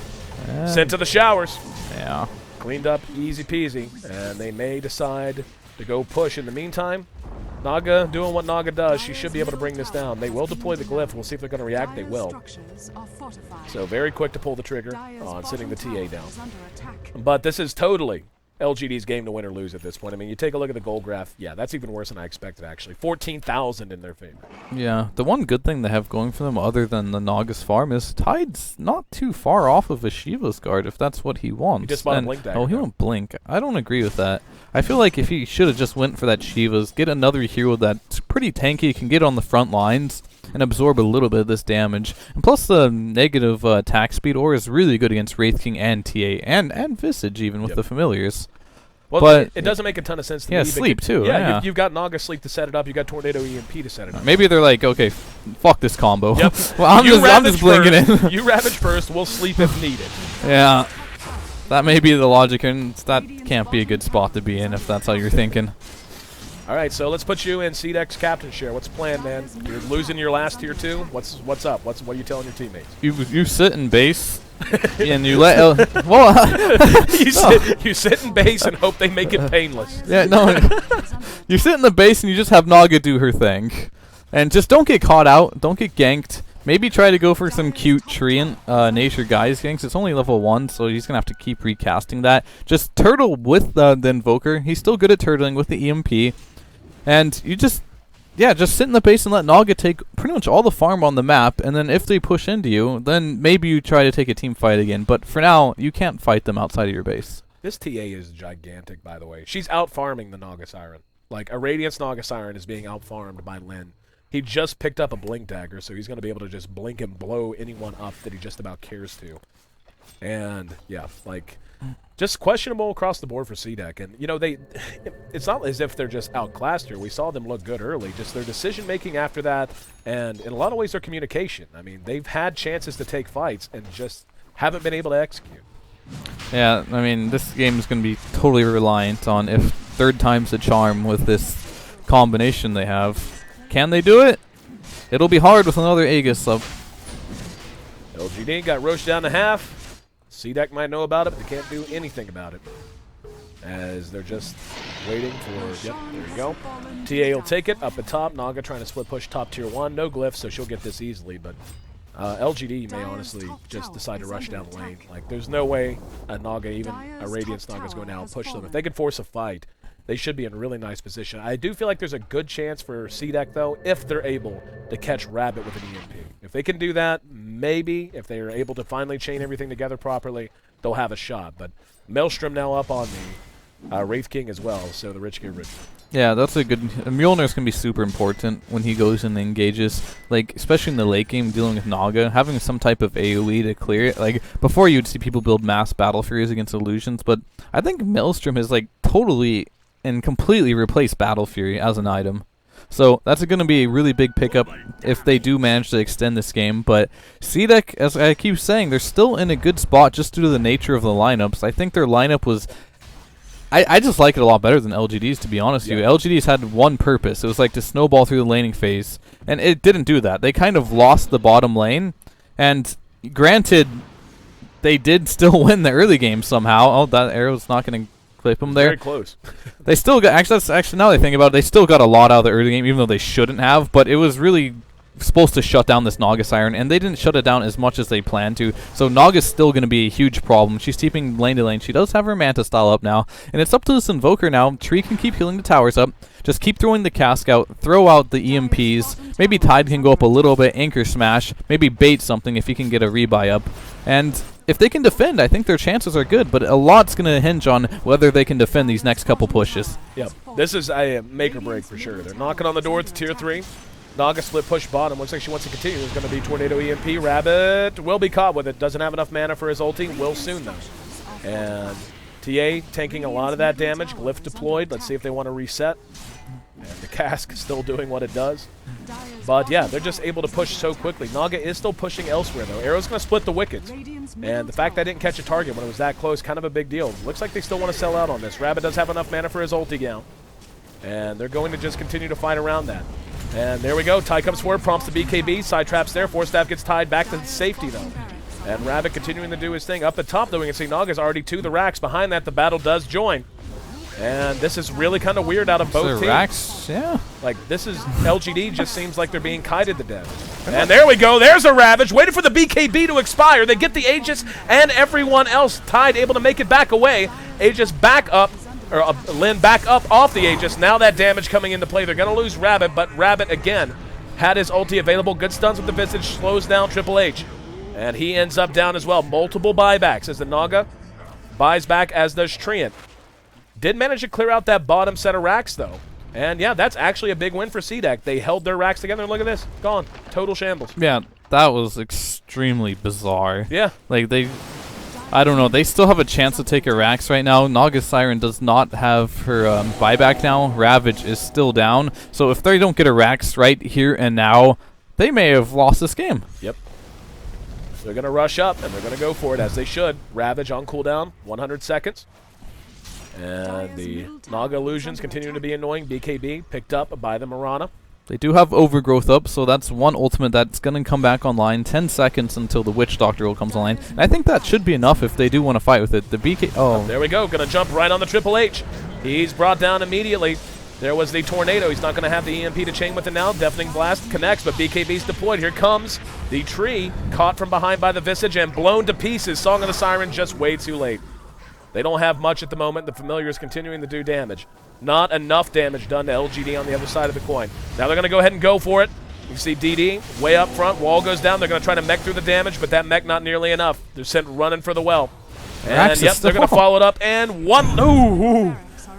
Sent to the showers. Yeah. Cleaned up, easy peasy. And they may decide to go push. In the meantime, Naga doing what Naga does. She should be able to bring this down. They will deploy the Glyph. We'll see if they're going to react. They will. So very quick to pull the trigger on sitting the TA down. But this is totally LGD's game to win or lose at this point. I mean, you take a look at the goal graph. Yeah, that's even worse than I expected, actually. 14,000 in their favor. Yeah, the one good thing they have going for them other than the Naga's farm is Tide's not too far off of a Shiva's guard if that's what he wants. He just bought a Blink Dagger. Oh, he won't Blink. I don't agree with that. I feel like if he should have just went for that Shiva's, get another hero that's pretty tanky, can get on the front lines, and absorb a little bit of this damage. And plus the negative attack speed ore is really good against Wraith King and TA and Visage even with the familiars. Well, but it doesn't make a ton of sense to me. Yeah, sleep too. Yeah, you've got Naga sleep to set it up. You've got Tornado EMP to set it up. Maybe they're like, okay, fuck this combo. Yep. Well, I'm just blinking it. You Ravage first, we'll sleep if needed. Yeah. That may be the logic, and that can't be a good spot to be in if that's how you're thinking. All right, so let's put you in CDEC's captain share. What's the plan, man? You're losing your last tier 2. What's up? What are you telling your teammates? You sit in base, and you let you sit in base and hope they make it painless. Yeah, no. You sit in the base and you just have Naga do her thing, and just don't get caught out. Don't get ganked. Maybe try to go for some cute Treant nature guys ganks. It's only level 1, so he's gonna have to keep recasting that. Just turtle with the Invoker. He's still good at turtling with the EMP. And you just sit in the base and let Naga take pretty much all the farm on the map, and then if they push into you, then maybe you try to take a team fight again. But for now, you can't fight them outside of your base. This TA is gigantic, by the way. She's out-farming the Naga Siren. Like, a Radiance Naga Siren is being out-farmed by Lin. He just picked up a Blink Dagger, so he's going to be able to just blink and blow anyone up that he just about cares to. And, yeah, like, just questionable across the board for CDEC. And, you know, it's not as if they're just outclassed here. We saw them look good early. Just their decision-making after that, and in a lot of ways their communication. I mean, they've had chances to take fights and just haven't been able to execute. Yeah, I mean, this game is going to be totally reliant on if third time's the charm with this combination they have. Can they do it? It'll be hard with another Aegis up. LGD got roached down to half. CDEC might know about it, but they can't do anything about it. As they're just waiting for, yep, there you go. TA will take it up at top. Naga trying to split push top tier 1. No glyph, so she'll get this easily, but LGD may honestly just decide to rush down the lane. Like, there's no way a Naga, even a Radiance Naga, is going to out push them. If they can force a fight, they should be in a really nice position. I do feel like there's a good chance for CDEC, though, if they're able to catch Rabbit with an EMP. If they can do that, maybe. If they're able to finally chain everything together properly, they'll have a shot. But Maelstrom now up on the Wraith King as well, so the rich get richer. Yeah, that's a good... Mjolnir's going to be super important when he goes and engages. Like, especially in the late game, dealing with Naga, having some type of AoE to clear it. Like, before you'd see people build mass Battle Furies against illusions, but I think Maelstrom has, like, totally and completely replaced Battle Fury as an item. So that's going to be a really big pickup if they do manage to extend this game. But CDEC, as I keep saying, they're still in a good spot just due to the nature of the lineups. I think their lineup was... I just like it a lot better than LGD's, to be honest with you. LGD's had one purpose. It was like to snowball through the laning phase, and it didn't do that. They kind of lost the bottom lane, and granted, they did still win the early game somehow. Oh, that arrow's not going to clip them there. Very close. They still got, actually, now that I think about it, they still got a lot out of the early game, even though they shouldn't have, but it was really supposed to shut down this Naga Siren, and they didn't shut it down as much as they planned to. So Naga's still going to be a huge problem. She's keeping lane to lane. She does have her Manta style up now, and it's up to this Invoker now. Tree can keep healing the towers up. Just keep throwing the cask out, throw out the EMPs. Maybe Tide can go up a little bit, Anchor Smash, maybe bait something if he can get a rebuy up. And if they can defend, I think their chances are good, but a lot's going to hinge on whether they can defend these next couple pushes. Yep, this is a make or break for sure. They're knocking on the door at the tier 3. Naga split push bottom. Looks like she wants to continue. There's going to be Tornado EMP. Rabbit will be caught with it. Doesn't have enough mana for his ulti. Will soon, though. And TA tanking a lot of that damage. Glyph deployed. Let's see if they want to reset. And the cask is still doing what it does. But yeah, they're just able to push so quickly. Naga is still pushing elsewhere, though. Arrow's going to split the wickets. And the fact that I didn't catch a target when it was that close, kind of a big deal. Looks like they still want to sell out on this. Rabbit does have enough mana for his ulti now. And they're going to just continue to fight around that. And there we go. Tide comes forward, prompts the BKB. Side traps there. Force Staff gets tied back to safety, though. And Rabbit continuing to do his thing. Up the top, though, we can see Naga's already to the racks. Behind that, the battle does join. And this is really kind of weird out of both teams. Racks, yeah. Like, this is... LGD just seems like they're being kited to death. And there we go. There's a Ravage. Waiting for the BKB to expire. They get the Aegis and everyone else. Tide able to make it back away. Aegis back up. Or Lynn back up off the Aegis. Now that damage coming into play. They're going to lose Rabbit, but Rabbit, again, had his ulti available. Good stuns with the Visage. Slows down Triple H. And he ends up down as well. Multiple buybacks as the Naga buys back, as does Treant. Did manage to clear out that bottom set of racks, though. And, yeah, that's actually a big win for CDEC. They held their racks together, and look at this. Gone. Total shambles. Yeah, that was extremely bizarre. Yeah. Like, I don't know. They still have a chance to take her racks right now. Naga Siren does not have her buyback now. Ravage is still down. So if they don't get her racks right here and now, they may have lost this game. Yep. They're going to rush up, and they're going to go for it, as they should. Ravage on cooldown, 100 seconds. And the Naga illusions continue to be annoying. BKB picked up by the Mirana. They do have Overgrowth up, so that's one ultimate that's going to come back online. 10 seconds until the Witch Doctor will comes online. And I think that should be enough if they do want to fight with it. The BK... Oh. There we go. Going to jump right on the Triple H. He's brought down immediately. There was the Tornado. He's not going to have the EMP to chain with it now. Deafening Blast connects, but BKB's deployed. Here comes the Tree, caught from behind by the Visage and blown to pieces. Song of the Siren just way too late. They don't have much at the moment. The Familiar is continuing to do damage. Not enough damage done to LGD on the other side of the coin. Now they're going to go ahead and go for it. You see DD way up front. Wall goes down. They're going to try to mech through the damage, but that mech not nearly enough. They're sent running for the well. And yep, they're going to follow it up. And one. Ooh,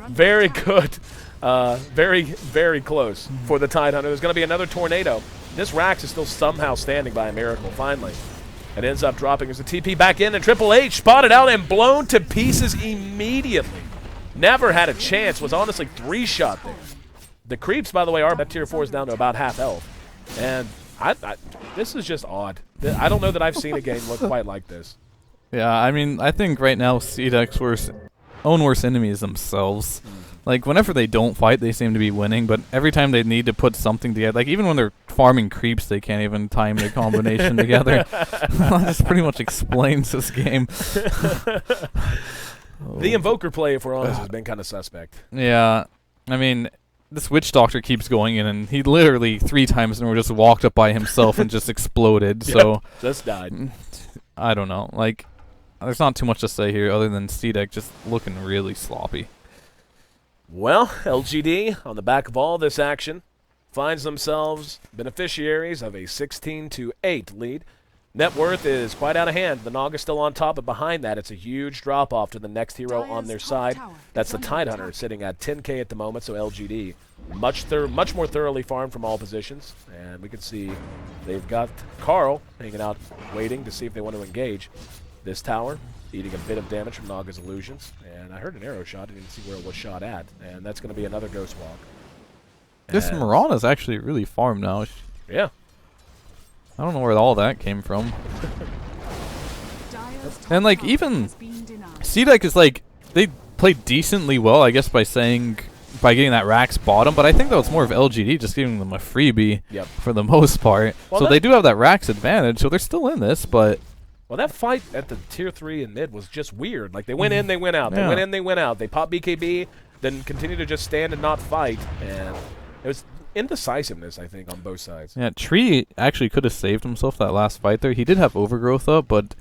very good. Very, very close for the Tide Hunter. There's going to be another Tornado. This Rax is still somehow standing by a miracle, finally. It ends up dropping as the TP back in, and Triple H spotted out and blown to pieces immediately. Never had a chance. Was honestly 3-shot there. The creeps, by the way, are that tier 4 is down to about half health. And this is just odd. I don't know that I've seen a game look quite like this. Yeah, I mean, I think right now CDEC's own worst enemies themselves. Like, whenever they don't fight, they seem to be winning, but every time they need to put something together, like, even when they're farming creeps, they can't even time their combination together. That pretty much explains this game. The Invoker play, if we're honest, has been kind of suspect. Yeah, I mean, this Witch Doctor keeps going in, and he literally 3 times in a row just walked up by himself and just exploded, Yep, so... just died. I don't know, like, there's not too much to say here other than CDEC just looking really sloppy. Well, LGD, on the back of all this action, finds themselves beneficiaries of a 16-8 lead. Net worth is quite out of hand. The Naga still on top, but behind that, it's a huge drop-off to the next hero on their side. That's the Tidehunter, sitting at 10k at the moment, so LGD much more thoroughly farmed from all positions. And we can see they've got Carl hanging out, waiting to see if they want to engage this tower, eating a bit of damage from Naga's illusions. And I heard an arrow shot. I didn't see where it was shot at. And that's going to be another Ghost Walk. This Mirana's actually really farmed now. Yeah. I don't know where all that came from. And, like, even CDEC is, like, they played decently well, I guess, by getting that Rax bottom, but I think that was more of LGD just giving them a freebie for the most part. Well, so they do have that Rax advantage, so they're still in this, but... Well, that fight at the tier 3 and mid was just weird. Like, they went in, they went out. They went in, they went out. They popped BKB, then continued to just stand and not fight, and it was indecisiveness, I think, on both sides. Yeah, Tree actually could have saved himself that last fight there. He did have overgrowth up, but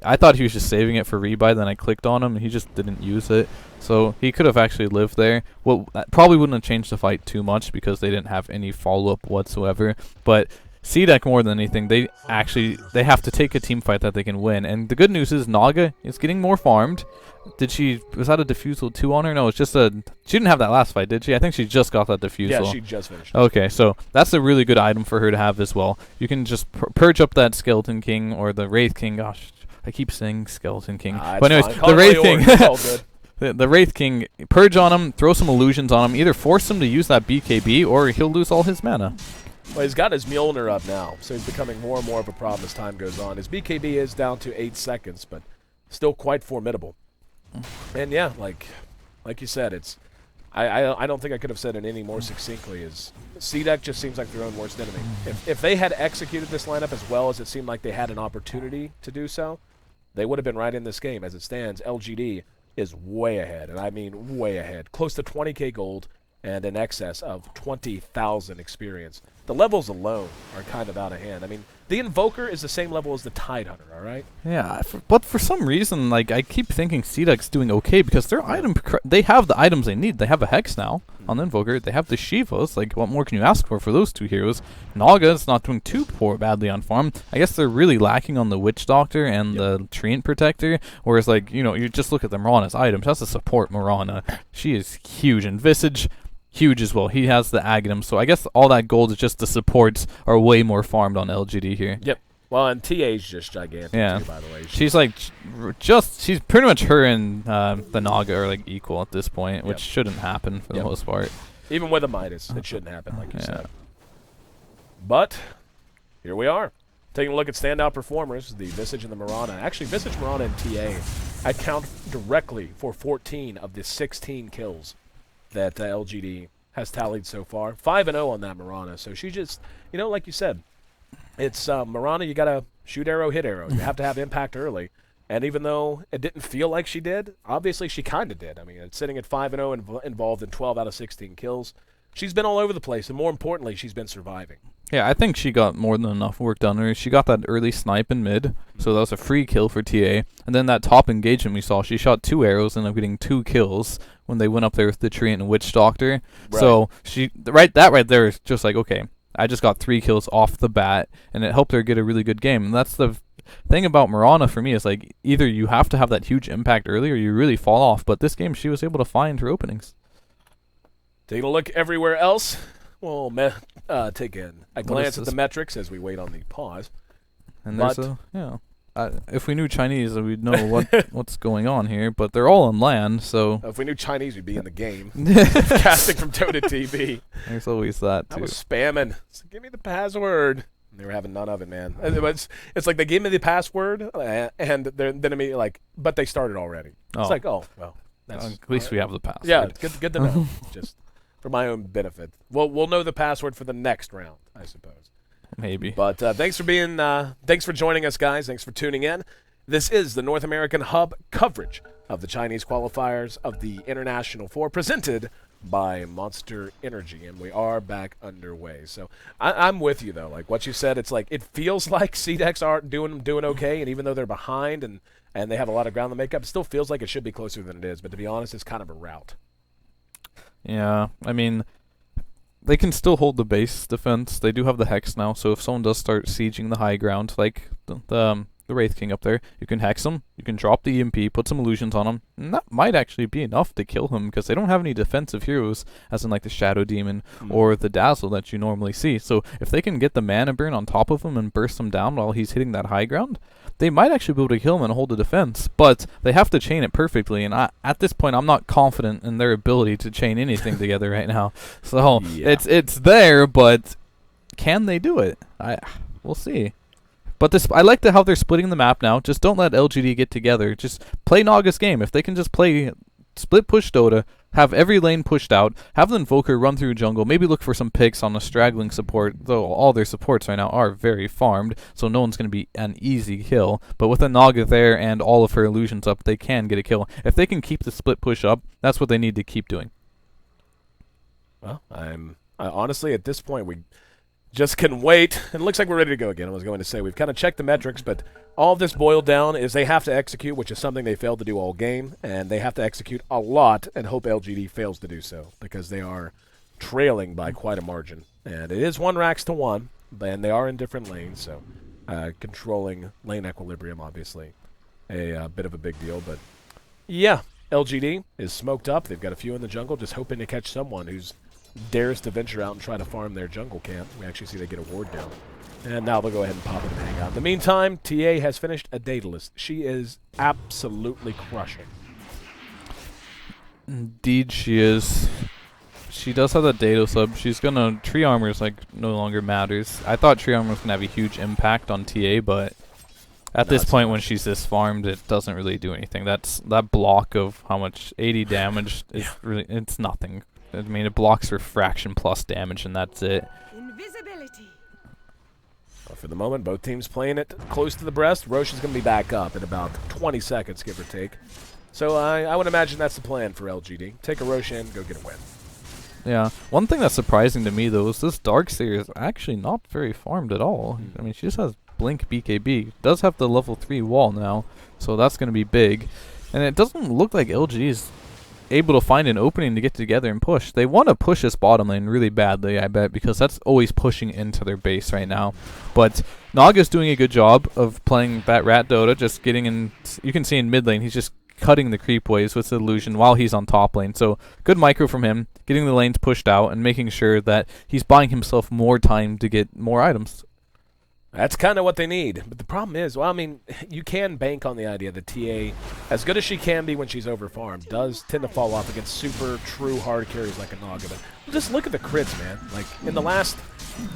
I thought he was just saving it for rebuy, then I clicked on him, and he just didn't use it. So he could have actually lived there. Well, that probably wouldn't have changed the fight too much because they didn't have any follow-up whatsoever. But CDEC, more than anything, they have to take a team fight that they can win. And the good news is Naga is getting more farmed. Was that a Diffusal 2 on her? No, it's just she didn't have that last fight, did she? I think she just got that Diffusal. Yeah, she just finished. Okay, so that's a really good item for her to have as well. You can just purge up that Skeleton King or the Wraith King. Gosh, I keep saying Skeleton King. But anyways, the Wraith King. It's all good. The Wraith King, purge on him, throw some illusions on him, either force him to use that BKB or he'll lose all his mana. Well, he's got his Mjolnir up now, so he's becoming more and more of a problem as time goes on. His BKB is down to 8 seconds, but still quite formidable. And yeah, like you said, it's I don't think I could have said it any more succinctly. Is CDEC just seems like their own worst enemy. If they had executed this lineup as well as it seemed like they had an opportunity to do so, they would have been right in this game. As it stands, LGD is way ahead, and I mean way ahead, close to 20k gold and in excess of 20,000 experience. The levels alone are kind of out of hand. I mean, the Invoker is the same level as the Tidehunter, all right? Yeah, but for some reason, like, I keep thinking CDEC's doing okay because their they have the items they need. They have a Hex now on the Invoker. They have the Shivas. Like, what more can you ask for those two heroes? Naga's not doing too badly on farm. I guess they're really lacking on the Witch Doctor and the Treant Protector, whereas, like, you just look at the Mirana's items. That's a support Mirana. She is huge. And Visage, huge as well. He has the Aghanim, so I guess all that gold is just the supports are way more farmed on LGD here. Yep. Well, and TA's just gigantic too, by the way. She's like she's pretty much her and the Naga are like equal at this point, which shouldn't happen for the most part. Even with a Midas, it shouldn't happen, like you said. But here we are. Taking a look at standout performers, the Visage and the Mirana. Actually, Visage, Mirana, and TA, I count directly for 14 of the 16 kills that LGD has tallied so far. 5-0 on that Mirana. So she just, like you said, it's Mirana, you got to shoot arrow, hit arrow. You have to have impact early. And even though it didn't feel like she did, obviously she kind of did. I mean, it's sitting at 5-0 and involved in 12 out of 16 kills. She's been all over the place, and more importantly, she's been surviving. Yeah, I think she got more than enough work done her. She got that early snipe in mid, so that was a free kill for TA. And then that top engagement we saw, she shot 2 arrows and ended up getting 2 kills when they went up there with the Treant and Witch Doctor. Right. So that right there is just like, okay, I just got 3 kills off the bat, and it helped her get a really good game. And that's the thing about Mirana for me is, like, either you have to have that huge impact early or you really fall off. But this game, she was able to find her openings. Taking a look everywhere else, we'll take a glance at the metrics as we wait on the pause. And there's if we knew Chinese, we'd know what's going on here. But they're all on land, so if we knew Chinese, we'd be in the game. Casting from Toad TV. There's always that too. I was spamming. So give me the password. They were having none of it, man. It's like they gave me the password, and then immediately like, but they started already. It's like, oh, well. That's At least we have the password. Yeah, it's good to know. Just for my own benefit. We'll know the password for the next round, I suppose. Maybe. But thanks for joining us, guys. Thanks for tuning in. This is the North American Hub coverage of the Chinese qualifiers of the International 4, presented by Monster Energy, and we are back underway. So I'm with you, though. Like what you said, it's like it feels like CDECs are doing okay, and even though they're behind and they have a lot of ground to make up, it still feels like it should be closer than it is. But to be honest, it's kind of a rout. Yeah, I mean, they can still hold the base defense. They do have the Hex now, so if someone does start sieging the high ground, like the Wraith King up there, you can hex him, you can drop the EMP, put some illusions on him, and that might actually be enough to kill him, because they don't have any defensive heroes, as in like the Shadow Demon or the Dazzle that you normally see. So if they can get the mana burn on top of him and burst him down while he's hitting that high ground, they might actually be able to kill him and hold the defense, but they have to chain it perfectly, and at this point I'm not confident in their ability to chain anything together right now. So yeah. It's there, but can they do it? We'll see. But I like how they're splitting the map now. Just don't let LGD get together. Just play Naga's game. If they can just play split push Dota, have every lane pushed out, have the Invoker run through jungle, maybe look for some picks on a straggling support, though all their supports right now are very farmed, so no one's going to be an easy kill. But with a Naga there and all of her illusions up, they can get a kill. If they can keep the split push up, that's what they need to keep doing. Well, I honestly, at this point, we just can wait. It looks like we're ready to go again. I was going to say, we've kind of checked the metrics, but all of this boiled down is they have to execute, which is something they failed to do all game, and they have to execute a lot and hope LGD fails to do so, because they are trailing by quite a margin. And it is 1 racks to 1, and they are in different lanes, so controlling lane equilibrium, obviously, a bit of a big deal. But yeah, LGD is smoked up. They've got a few in the jungle, just hoping to catch someone who's dares to venture out and try to farm their jungle camp. We actually see they get a ward down. And now they'll go ahead and pop it and hang out. In the meantime, TA has finished a Daedalus. She is absolutely crushing. Indeed she is. She does have the Daedalus sub. She's gonna... Tree Armor's like no longer matters. I thought Tree Armor was gonna have a huge impact on TA, but at this point when she's this farmed, it doesn't really do anything. That block of how much 80 damage is really... It's nothing. I mean, it blocks her fraction plus damage, and that's it. Invisibility. Well, for the moment, both teams playing it close to the breast. Roche is going to be back up in about 20 seconds, give or take. So I would imagine that's the plan for LGD. Take a Roche in, go get a win. Yeah. One thing that's surprising to me, though, is this Darkseer is actually not very farmed at all. I mean, she just has Blink BKB. Does have the level 3 wall now, so that's going to be big. And it doesn't look like LGD is able to find an opening to get together and push. They want to push this bottom lane really badly, I bet, because that's always pushing into their base right now. But Naga's doing a good job of playing that rat Dota, just getting in. You can see in mid lane, he's just cutting the creep waves with the illusion while he's on top lane. So good micro from him, getting the lanes pushed out and making sure that he's buying himself more time to get more items. That's kind of what they need. But the problem is, well, I mean, you can bank on the idea that TA, as good as she can be when she's over-farmed, does tend to fall off against super true hard carries like a Naga. But just look at the crits, man. Like, in the last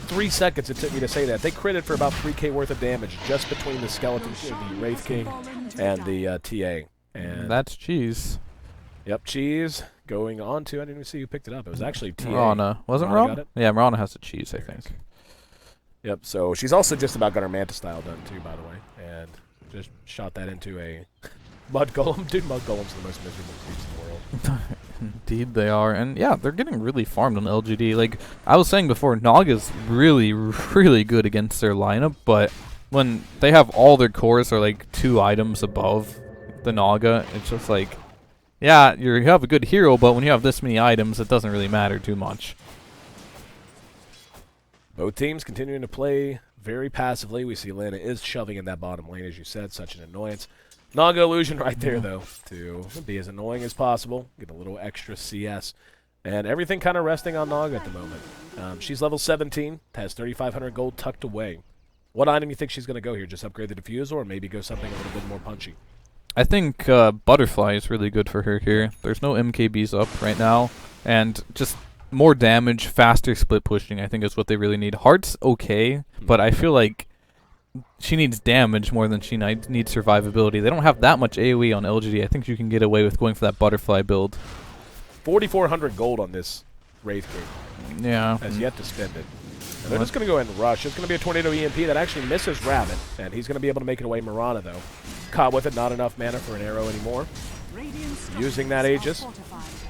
3 seconds it took me to say that, they critted for about 3k worth of damage just between the Skeleton, the Wraith King, and the TA. And that's cheese. Yep, cheese. Going on to, I didn't even see who picked it up. It was actually TA. Rana. Wasn't Rana? Yeah, Rana has the cheese, I think. Yep, so she's also just about got her Manta style done too, by the way, and just shot that into a Mud Golem. Dude, Mud Golem's the most miserable creeps in the world. Indeed they are, and yeah, they're getting really farmed on LGD. Like, I was saying before, Naga's really, really good against their lineup, but when they have all their cores are like 2 items above the Naga, it's just like, yeah, you have a good hero, but when you have this many items, it doesn't really matter too much. Both teams continuing to play very passively. We see Lana is shoving in that bottom lane, as you said, such an annoyance. Naga illusion right there, though, to be as annoying as possible, get a little extra CS. And everything kind of resting on Naga at the moment. She's level 17, has 3,500 gold tucked away. What item do you think she's going to go here? Just upgrade the diffuser or maybe go something a little bit more punchy? I think Butterfly is really good for her here. There's no MKBs up right now, and just more damage, faster split pushing, I think is what they really need. Heart's okay, but I feel like she needs damage more than she needs survivability. They don't have that much AoE on LGD. I think you can get away with going for that butterfly build. 4,400 gold on this Wraith King. Yeah. Has yet to spend it. And they're just going to go ahead and rush. It's going to be a Tornado EMP that actually misses Rabbit, and he's going to be able to make it away Mirana, though. Caught with it, not enough mana for an arrow anymore. Using that Aegis.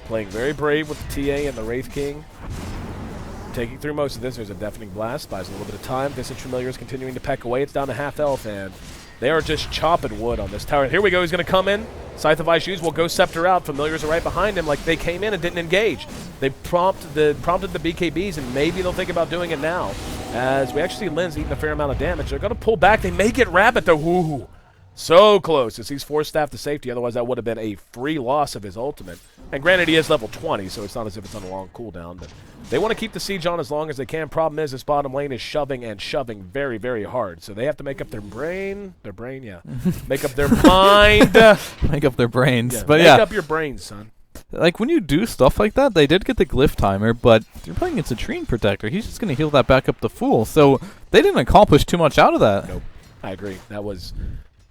Playing very brave with the TA and the Wraith King. Taking through most of this. There's a deafening blast. Buys a little bit of time. Visage Familiar is continuing to peck away. It's down to half health, and they are just chopping wood on this tower. Here we go. He's going to come in. Scythe of Ice Shoes will go Scepter out. Familiars are right behind him like they came in and didn't engage. They prompted the BKBs, and maybe they'll think about doing it now. As we actually see Lynn's eating a fair amount of damage. They're going to pull back. They may get Rabbit, though. Ooh. So close as he's forced staff to safety. Otherwise, that would have been a free loss of his ultimate. And granted, he is level 20, so it's not as if it's on a long cooldown. But they want to keep the siege on as long as they can. Problem is, this bottom lane is shoving and shoving very, very hard. So they have to make up their brain. Yeah. Make up their mind. Make up their brains. Yeah, but make up your brains, son. Like, when you do stuff like that, they did get the Glyph Timer, but you're playing against a Trine Protector. He's just going to heal that back up to full. So they didn't accomplish too much out of that. Nope. I agree. That was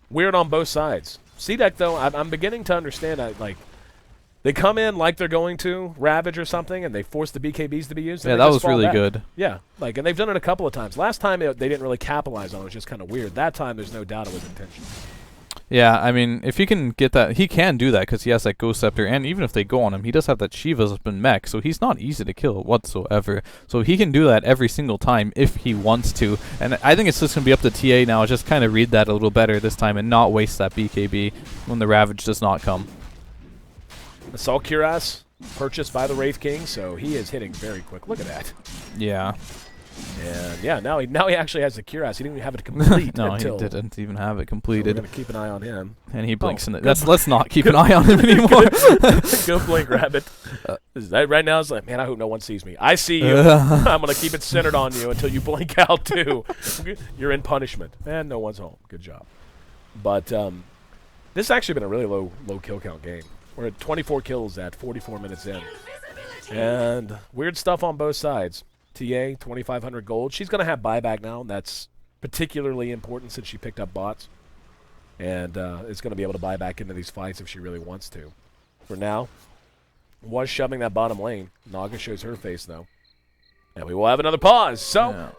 weird on both sides. CDEC, though, I'm beginning to understand. Like, they come in like they're going to Ravage or something, and they force the BKBs to be used. Yeah, that was really good. Yeah, like, and they've done it a couple of times. Last time, they didn't really capitalize on it. It was just kind of weird. That time, there's no doubt it was intentional. Yeah, I mean, if he can get that, he can do that because he has that Ghost Scepter, and even if they go on him, he does have that Shiva's up in mech, so he's not easy to kill whatsoever. So he can do that every single time if he wants to, and I think it's just going to be up to TA now, just kind of read that a little better this time and not waste that BKB when the Ravage does not come. Assault Cuirass purchased by the Wraith King, so he is hitting very quick. Look at that. Yeah. And yeah, now he actually has the Cuirass. He didn't even have it complete. No, until he didn't even have it so completed. we're gonna keep an eye on him. And he blinks in it. Let's not keep an eye on him anymore. Go blink, Rabbit. Right now, it's like, man, I hope no one sees me. I see you. I'm gonna keep it centered on you until you blink out too. You're in punishment, and no one's home. Good job. But this has actually been a really low kill count game. We're at 24 kills at 44 minutes in, and weird stuff on both sides. TA, 2,500 gold. She's going to have buyback now. That's particularly important since she picked up bots. And is going to be able to buy back into these fights if she really wants to. For now, was shoving that bottom lane. Naga shows her face, though. And we will have another pause. So, Yeah.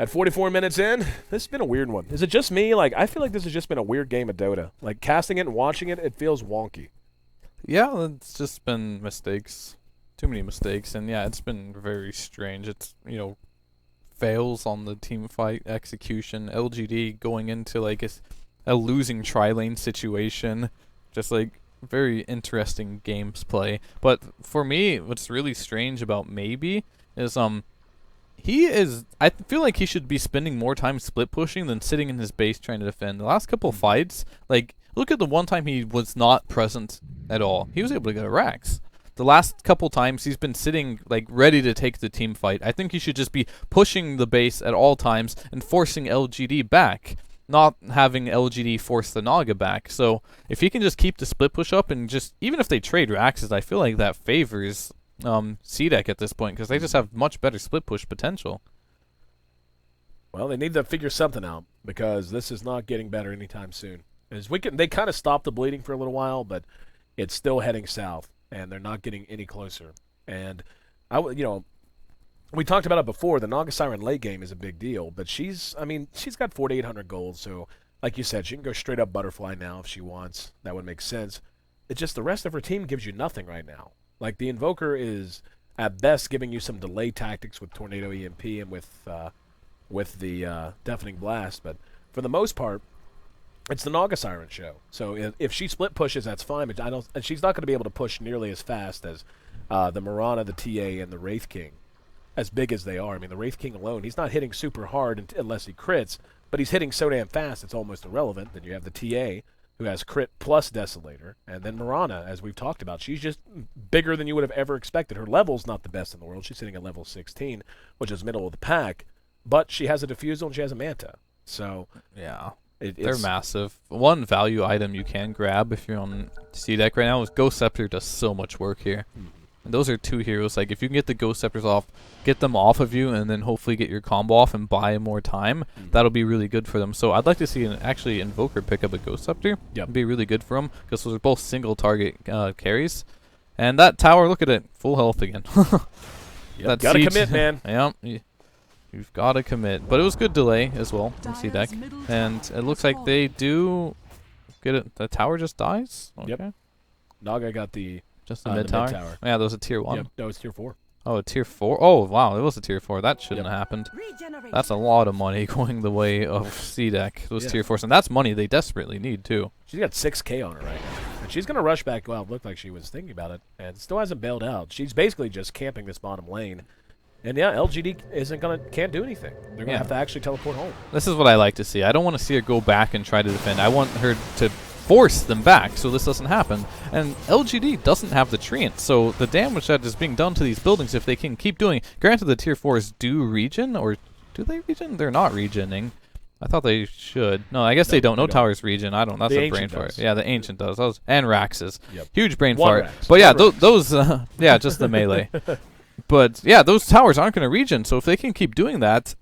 At 44 minutes in, this has been a weird one. Is it just me? Like, I feel like this has just been a weird game of Dota. Like, casting it and watching it, it feels wonky. Yeah, it's just been mistakes. Too many mistakes, and yeah, it's been very strange. It's, fails on the team fight execution. LGD going into like a losing tri-lane situation. Just like very interesting games play. But for me, what's really strange about Maybe is I feel like he should be spending more time split pushing than sitting in his base trying to defend. The last couple of fights, like look at the one time he was not present at all. He was able to get a Rax. The last couple times he's been sitting like ready to take the team fight. I think he should just be pushing the base at all times and forcing LGD back, not having LGD force the Naga back. So if he can just keep the split push up and just, even if they trade Raxes, I feel like that favors CDEC at this point because they just have much better split push potential. Well, they need to figure something out because this is not getting better anytime soon. They kind of stopped the bleeding for a little while, but it's still heading south. And they're not getting any closer. And we talked about it before. The Naga Siren late game is a big deal, but she's got 4,800 gold. So, like you said, she can go straight up butterfly now if she wants. That would make sense. It's just the rest of her team gives you nothing right now. Like the Invoker is at best giving you some delay tactics with Tornado EMP and with the Deafening Blast, but for the most part, it's the Naga Siren show. So if she split pushes, that's fine. But and she's not going to be able to push nearly as fast as the Mirana, the TA, and the Wraith King, as big as they are. I mean, the Wraith King alone, he's not hitting super hard unless he crits, but he's hitting so damn fast it's almost irrelevant. Then you have the TA, who has crit plus Desolator, and then Mirana, as we've talked about. She's just bigger than you would have ever expected. Her level's not the best in the world. She's sitting at level 16, which is middle of the pack, but she has a Diffusal and she has a Manta. So yeah. It's They're massive. One value item you can grab if you're on CDEC right now is Ghost Scepter does so much work here. And those are two heroes. Like, if you can get the Ghost Scepters off, get them off of you, and then hopefully get your combo off and buy more time, that'll be really good for them. So I'd like to see actually Invoker pick up a Ghost Scepter. Yep. It'd be really good for them, because those are both single target carries. And that tower, look at it, full health again. Yep. Gotta commit, man. Yep. You've got to commit. But it was good delay as well from CDEC. And it looks like they do get it. The tower just dies? Okay. Yep. Naga got the... Just the mid tower? Yeah, that was a tier 1. Yep. No, it's tier 4. Oh, a tier 4? Oh, wow, it was a tier 4. That shouldn't have happened. That's a lot of money going the way of CDEC, those tier 4s. And that's money they desperately need, too. She's got 6K on her right now. And she's going to rush back. Well, it looked like she was thinking about it. And still hasn't bailed out. She's basically just camping this bottom lane. And yeah, LGD can't do anything. They're going to have to actually teleport home. This is what I like to see. I don't want to see her go back and try to defend. I want her to force them back so this doesn't happen. And LGD doesn't have the treant, so the damage that is being done to these buildings, if they can keep doing, granted the tier 4s do regen, or do they regen? They're not regening. I thought they should. No, I guess they don't. No towers regen. I don't. That's a brain fart. Yeah, the ancient does. And Rax's. Yep. Huge brain fart. Rax. But yeah, those yeah, just the melee. But yeah, those towers aren't going to regen, so if they can keep doing that,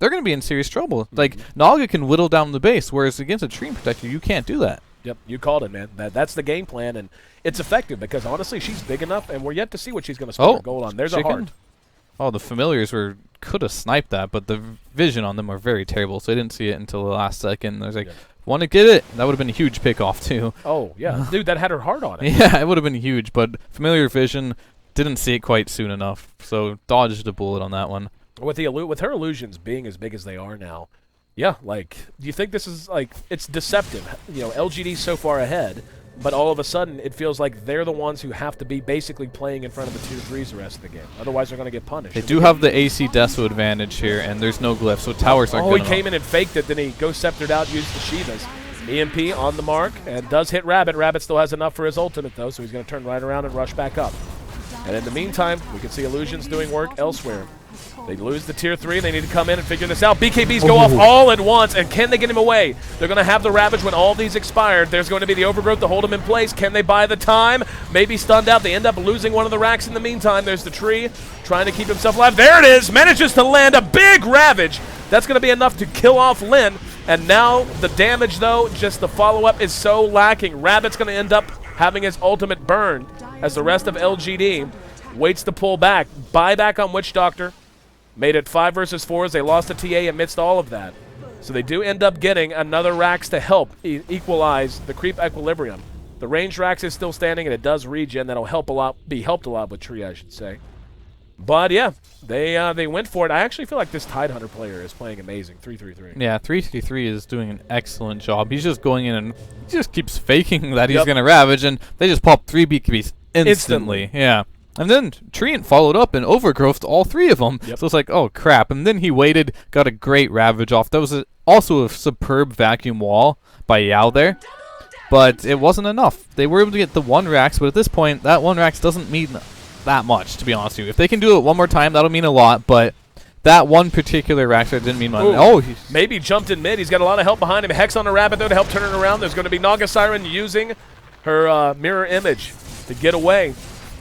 they're going to be in serious trouble. Like, Naga can whittle down the base, whereas against a Treant Protector, you can't do that. Yep, you called it, man. That's the game plan, and it's effective because, honestly, she's big enough, and we're yet to see what she's going to spend her gold on. There's chicken? a heart. Oh, the familiars could have sniped that, but the vision on them were very terrible, so I didn't see it until the last second. I was like, want to get it? That would have been a huge pick-off, too. Oh, yeah. Dude, that had her heart on it. Yeah, it would have been huge, but familiar vision, didn't see it quite soon enough, so dodged a bullet on that one. With her illusions being as big as they are now, yeah, like, do you think this is, like, it's deceptive? You know, LGD's so far ahead, but all of a sudden it feels like they're the ones who have to be basically playing in front of the tier 3s the rest of the game. Otherwise, they're going to get punished. They do have the AC Deso advantage here, and there's no glyph, so towers aren't Oh, going he came in and faked it, then he Ghost Sceptered out, used the Shivas. EMP on the mark, and does hit Rabbit. Rabbit still has enough for his ultimate, though, so he's going to turn right around and rush back up. And in the meantime, we can see Illusions doing work elsewhere. They lose the tier 3. They need to come in and figure this out. BKBs go off all at once, and can they get him away? They're going to have the Ravage when all these expired. There's going to be the Overgrowth to hold him in place. Can they buy the time? Maybe stunned out. They end up losing one of the racks in the meantime. There's the tree trying to keep himself alive. There it is. Manages to land a big Ravage. That's going to be enough to kill off Lin. And now the damage, though, just the follow-up is so lacking. Rabbit's going to end up having his ultimate burned as the rest of LGD waits to pull back. Buyback on Witch Doctor. Made it 5 versus 4 as they lost to TA amidst all of that. So they do end up getting another Rax to help equalize the creep equilibrium. The range Rax is still standing, and it does regen. That'll help a lot, be helped a lot with Tree, I should say. But yeah, they went for it. I actually feel like this Tidehunter player is playing amazing. 3-3-3. Yeah, 3-3-3 is doing an excellent job. He's just going in and he just keeps faking that he's going to Ravage, and they just pop 3 BKBs instantly. Yeah. And then Treant followed up and overgrowthed all 3 of them. Yep. So it's like, oh, crap. And then he waited, got a great Ravage off. That was also a superb vacuum wall by Yao there. But it wasn't enough. They were able to get the 1 Rax, but at this point, that 1 Rax doesn't mean that much, to be honest with you. If they can do it one more time, that'll mean a lot, but that one particular Rax didn't mean much. Oh, maybe jumped in mid. He's got a lot of help behind him. Hex on the Rabbit, though, to help turn it around. There's going to be Naga Siren using her mirror image to get away.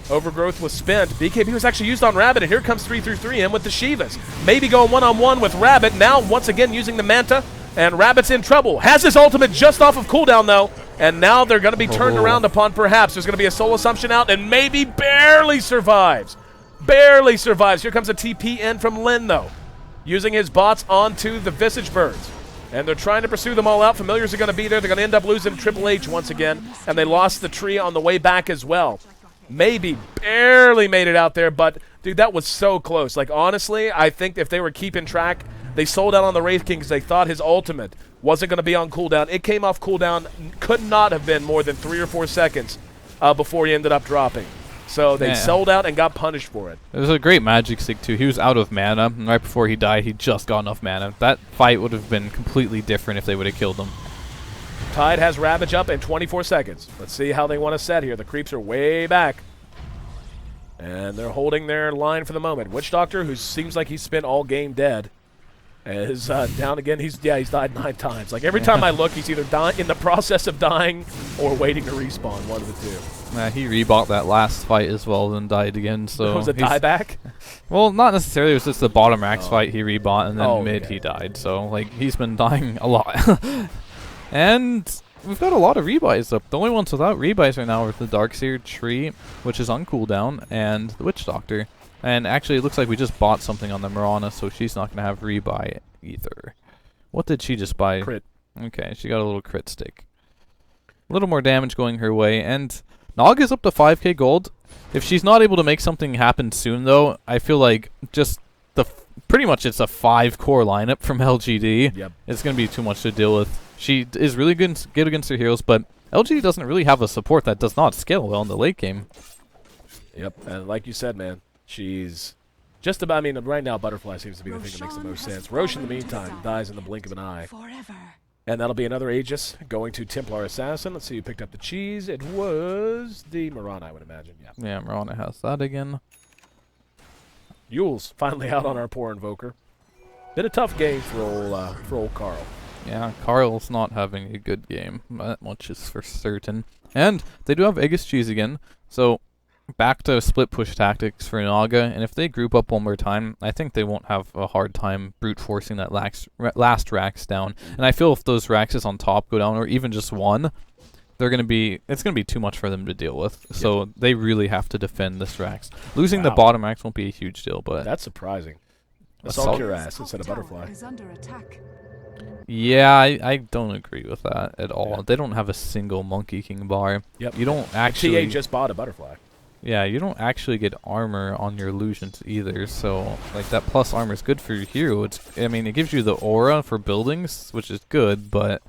Overgrowth was spent. BKB was actually used on Rabbit, and here comes 3-3 in with the Shivas. Maybe going one-on-one with Rabbit. Now, once again, using the Manta, and Rabbit's in trouble. Has his ultimate just off of cooldown, though, and now they're going to be turned around upon, perhaps. There's going to be a Soul Assumption out, and maybe barely survives. Barely survives. Here comes a TP in from Lin, though, using his bots onto the Visage Birds. And they're trying to pursue them all out. Familiars are going to be there. They're going to end up losing Triple H once again, and they lost the tree on the way back as well. Maybe barely made it out there, but, dude, that was so close. Like, honestly, I think if they were keeping track, they sold out on the Wraith King because they thought his ultimate wasn't going to be on cooldown. It came off cooldown, could not have been more than 3 or 4 seconds before he ended up dropping. So they sold out and got punished for it. It was a great magic stick, too. He was out of mana, and right before he died, he just got enough mana. That fight would have been completely different if they would have killed him. Tide has Ravage up in 24 seconds. Let's see how they want to set here. The creeps are way back. And they're holding their line for the moment. Witch Doctor, who seems like he's spent all game dead. is down again. He's died 9 times. Like every time I look, he's either in the process of dying or waiting to respawn. One of the two. He rebought that last fight as well and died again. So it was a dieback. Well, not necessarily. It was just the bottom racks fight he rebought, and then mid yeah. he died. So like he's been dying a lot. And we've got a lot of rebuys up. The only ones without rebuys right now are the Darkseer tree, which is on cooldown, and the Witch Doctor. And actually, it looks like we just bought something on the Mirana, so she's not going to have rebuy either. What did she just buy? Crit. Okay, she got a little crit stick. A little more damage going her way, and Naga's up to 5k gold. If she's not able to make something happen soon, though, I feel like just pretty much it's a 5-core lineup from LGD. Yep. It's going to be too much to deal with. She is really good against her heroes, but LGD doesn't really have a support that does not scale well in the late game. Yep, and like you said, man, she's just about, I mean, right now, Butterfly seems to be the thing that makes the most sense. Roche, in the meantime, dies in the blink of an eye. Forever. And that'll be another Aegis going to Templar Assassin. Let's see who picked up the cheese. It was the Mirana, I would imagine. Yeah. Yeah, Mirana has that again. Yule's finally out on our poor Invoker. Been a tough game for old Carl. Yeah, Carl's not having a good game. That much is for certain. And they do have Aegis cheese again, so back to split push tactics for Naga, and if they group up one more time, I think they won't have a hard time brute forcing that last racks down. And I feel if those racks on top go down, or even just one, it's gonna be too much for them to deal with. Yep. So they really have to defend this racks. Losing the bottom racks won't be a huge deal, but that's surprising. Assault your ass instead of Butterfly. Is under attack. yeah, I don't agree with that at all. Yeah. They don't have a single Monkey King bar. Yep. You don't TA actually just bought a Butterfly. Yeah, you don't actually get armor on your illusions either, so like that plus armor is good for your hero. I mean, it gives you the aura for buildings, which is good, but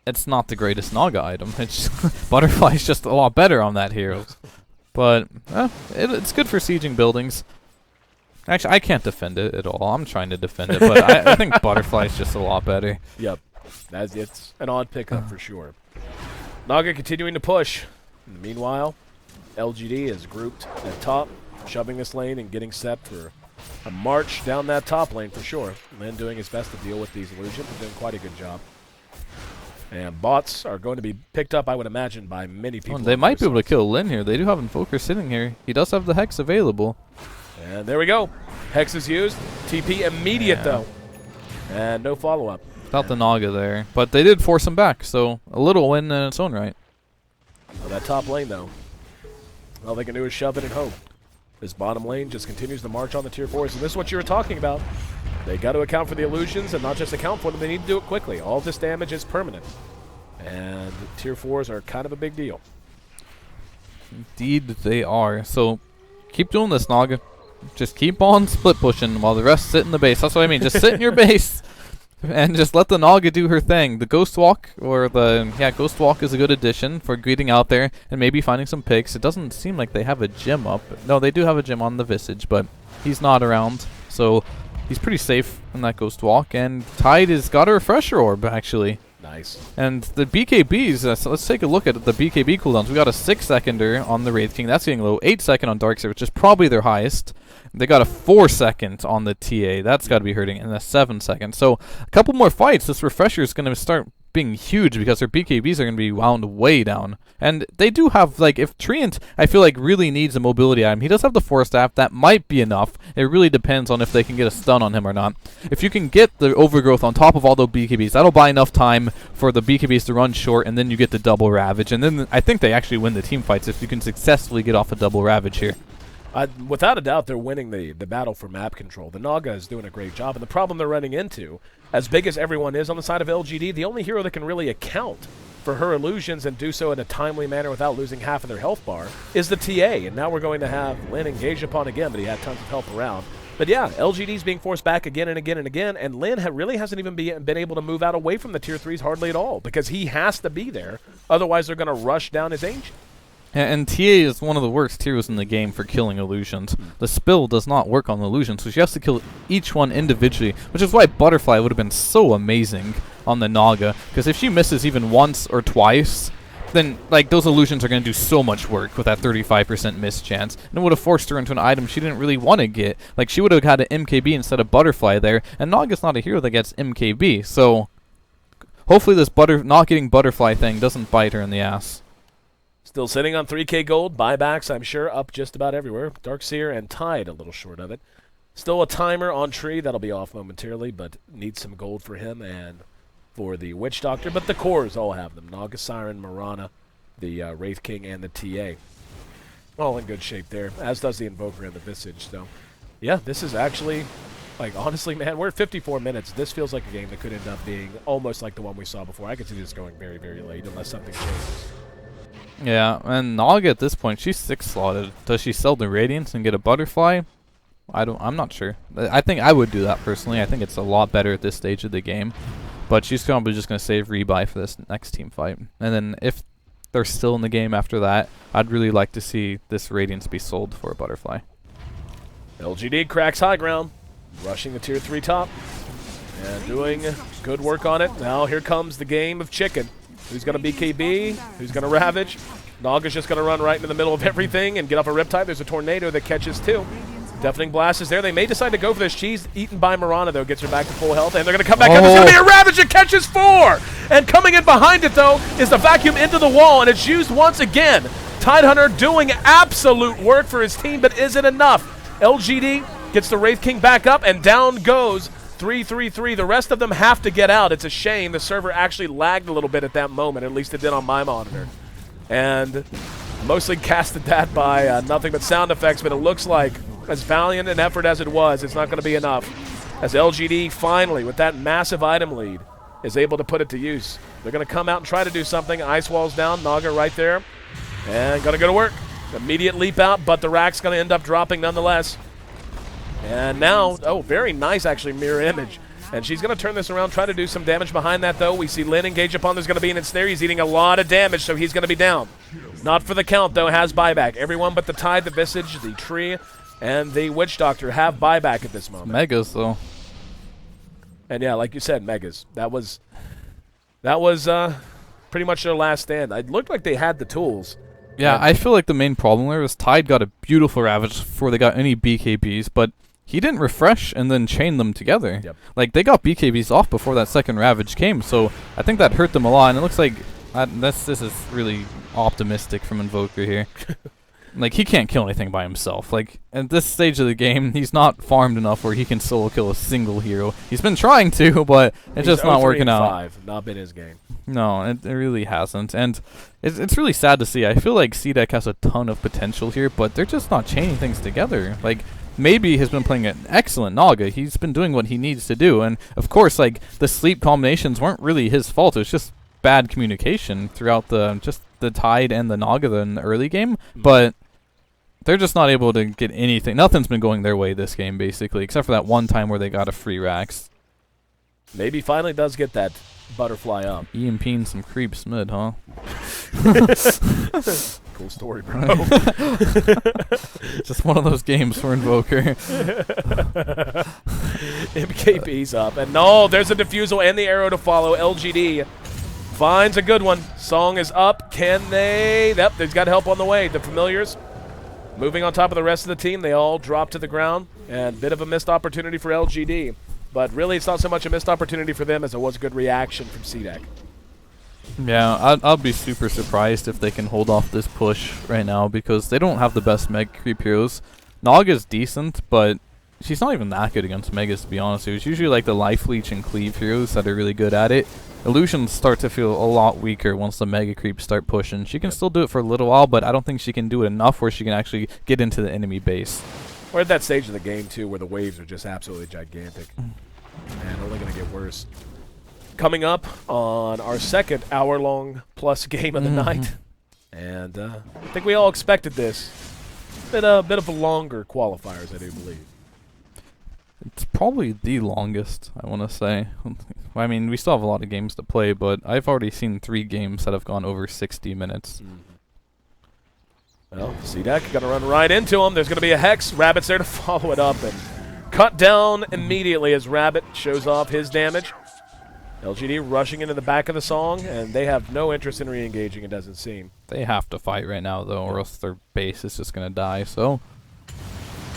it's not the greatest Naga item. It's Butterfly's just a lot better on that hero. But it's good for sieging buildings. Actually, I can't defend it at all. I'm trying to defend it, but I think Butterfly's just a lot better. Yep. It's an odd pickup for sure. Naga continuing to push. Meanwhile, LGD is grouped at top, shoving this lane and getting set for a march down that top lane for sure. Lin doing his best to deal with these illusions, doing quite a good job. And bots are going to be picked up, I would imagine, by many people. They might be able to kill Lin here. They do have Invoker sitting here. He does have the Hex available. And there we go. Hex is used. TP immediate, though. And no follow-up. Without the Naga there. But they did force him back, so a little win in its own right. Well, that top lane, though, all they can do is shove it and hope. This bottom lane just continues to march on the tier 4s, and this is what you were talking about. They got to account for the illusions, and not just account for them, they need to do it quickly. All this damage is permanent. And tier 4s are kind of a big deal. Indeed they are. So keep doing this, Naga. Just keep on split pushing while the rest sit in the base. That's what I mean. Just sit in your base and just let the Naga do her thing. The Ghost Walk, Ghost Walk is a good addition for getting out there and maybe finding some picks. It doesn't seem like they have a gym up. No, they do have a gym on the Visage, but he's not around. So he's pretty safe in that Ghost Walk. And Tide has got a Refresher Orb, actually. Nice. And the BKBs, so let's take a look at the BKB cooldowns. We got a 6-seconder on the Wraith King. That's getting low. 8-second on Darkseer, which is probably their highest. They got a 4-second on the TA. That's got to be hurting. And a 7-second. So a couple more fights. This Refresher is going to start being huge because their BKBs are going to be wound way down. And they do have, like, if Treant, I feel like, really needs a mobility item, he does have the Force Staff. That might be enough. It really depends on if they can get a stun on him or not. If you can get the Overgrowth on top of all those BKBs, that'll buy enough time for the BKBs to run short, and then you get the double Ravage. And then I think they actually win the team fights if you can successfully get off a double Ravage here. Without a doubt, they're winning the battle for map control. The Naga is doing a great job, and the problem they're running into, as big as everyone is on the side of LGD, the only hero that can really account for her illusions and do so in a timely manner without losing half of their health bar is the TA. And now we're going to have Lin engage upon again, but he had tons of help around. But yeah, LGD's being forced back again and again and again, and Lin really hasn't even been able to move out away from the tier 3s hardly at all because he has to be there. Otherwise, they're going to rush down his ancient. And TA is one of the worst heroes in the game for killing illusions. The spill does not work on illusions, so she has to kill each one individually, which is why Butterfly would have been so amazing on the Naga, because if she misses even once or twice, then like those illusions are going to do so much work with that 35% miss chance, and it would have forced her into an item she didn't really want to get. Like she would have had an MKB instead of Butterfly there, and Naga's not a hero that gets MKB, so hopefully this not getting Butterfly thing doesn't bite her in the ass. Still sitting on 3K gold. Buybacks, I'm sure, up just about everywhere. Darkseer and Tide a little short of it. Still a timer on Tree. That'll be off momentarily, but needs some gold for him and for the Witch Doctor. But the cores all have them. Naga, Siren, Mirana, the Wraith King, and the TA. All in good shape there, as does the Invoker and the Visage. So, yeah, this is actually, like, honestly, man, we're at 54 minutes. This feels like a game that could end up being almost like the one we saw before. I could see this going very, very late unless something changes. Yeah, and Naga at this point, she's 6-slotted. Does she sell the Radiance and get a Butterfly? I'm not sure. I think I would do that personally. I think it's a lot better at this stage of the game. But she's probably just going to save rebuy for this next team fight. And then if they're still in the game after that, I'd really like to see this Radiance be sold for a Butterfly. LGD cracks high ground, rushing the tier 3 top, and doing good work on it. Now here comes the game of chicken. Who's going to BKB? Who's going to Ravage? Naga's just going to run right into the middle of everything and get off a Riptide. There's a Tornado that catches too. Deafening Blast is there. They may decide to go for this. Cheese eaten by Mirana, though, gets her back to full health, and they're going to come back up. There's going to be a Ravage that catches 4! And coming in behind it, though, is the vacuum into the wall, and it's used once again. Tidehunter doing absolute work for his team, but is it enough? LGD gets the Wraith King back up, and down goes 3-3-3. The rest of them have to get out. It's a shame. The server actually lagged a little bit at that moment, at least it did on my monitor. And mostly casted that by nothing but sound effects, but it looks like, as valiant an effort as it was, it's not going to be enough. As LGD finally, with that massive item lead, is able to put it to use. They're going to come out and try to do something. Ice Wall's down, Naga right there, and going to go to work. Immediate leap out, but the rack's going to end up dropping nonetheless. And now, oh, very nice actually mirror image. And she's going to turn this around, try to do some damage behind that, though. We see Lin engage upon. There's going to be an ensnare. He's eating a lot of damage, so he's going to be down. Not for the count, though. Has buyback. Everyone but the Tide, the Visage, the Tree, and the Witch Doctor have buyback at this moment. Megas, though. And yeah, like you said, Megas. That was pretty much their last stand. It looked like they had the tools. Yeah, I feel like the main problem there was Tide got a beautiful Ravage before they got any BKBs, but he didn't refresh and then chain them together. Yep. Like, they got BKBs off before that second Ravage came, so I think that hurt them a lot, and it looks like this is really optimistic from Invoker here. Like, he can't kill anything by himself. Like, at this stage of the game, he's not farmed enough where he can solo kill a single hero. He's been trying to, but it's just not working out. Not been his game. No, it really hasn't. And it's really sad to see. I feel like TDEC has a ton of potential here, but they're just not chaining things together. Like, Maybe has been playing an excellent Naga. He's been doing what he needs to do. And, of course, like, the sleep combinations weren't really his fault. It was just bad communication throughout the Tide and the Naga in the early game. But they're just not able to get anything. Nothing's been going their way this game, basically, except for that one time where they got a free Rax. Maybe finally does get that butterfly up. EMPing some creeps mid, huh? Cool story, bro. Just one of those games for Invoker. MKB's up. And no, there's a defusal and the arrow to follow. LGD finds a good one. Song is up. Can they? Yep, they've got help on the way. The familiars moving on top of the rest of the team. They all drop to the ground. And bit of a missed opportunity for LGD. But really, it's not so much a missed opportunity for them as it was a good reaction from TDEC. Yeah, I'll be super surprised if they can hold off this push right now because they don't have the best Mega Creep heroes. Naga's decent, but she's not even that good against Megas, to be honest. It's usually like the Life Leech and Cleave heroes that are really good at it. Illusions start to feel a lot weaker once the Mega Creeps start pushing. She can still do it for a little while, but I don't think she can do it enough where she can actually get into the enemy base. We're at that stage of the game, too, where the waves are just absolutely gigantic. And only going to get worse. Coming up on our second hour-long plus game of the night. And I think we all expected this. Bit of a longer qualifiers, I do believe. It's probably the longest, I want to say. I mean, we still have a lot of games to play, but I've already seen 3 games that have gone over 60 minutes. Well, TDEC going to run right into him. There's going to be a Hex. Rabbit's there to follow it up and cut down immediately as Rabbit shows off his damage. LGD rushing into the back of the song, and they have no interest in re-engaging, it doesn't seem. They have to fight right now, though, or else their base is just going to die. So,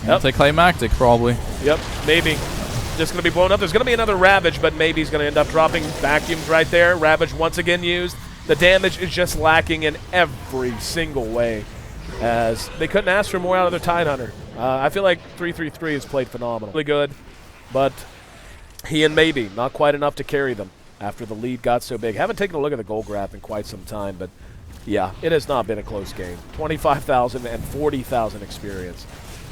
Yep. anticlimactic, probably. Yep, maybe. Just going to be blown up. There's going to be another Ravage, but maybe he's going to end up dropping vacuums right there. Ravage once again used. The damage is just lacking in every single way, as they couldn't ask for more out of their Tidehunter. I feel like 333 has played phenomenally good, but he and maybe not quite enough to carry them after the lead got so big. Haven't taken a look at the goal graph in quite some time, but yeah, it has not been a close game. 25,000 and 40,000 experience.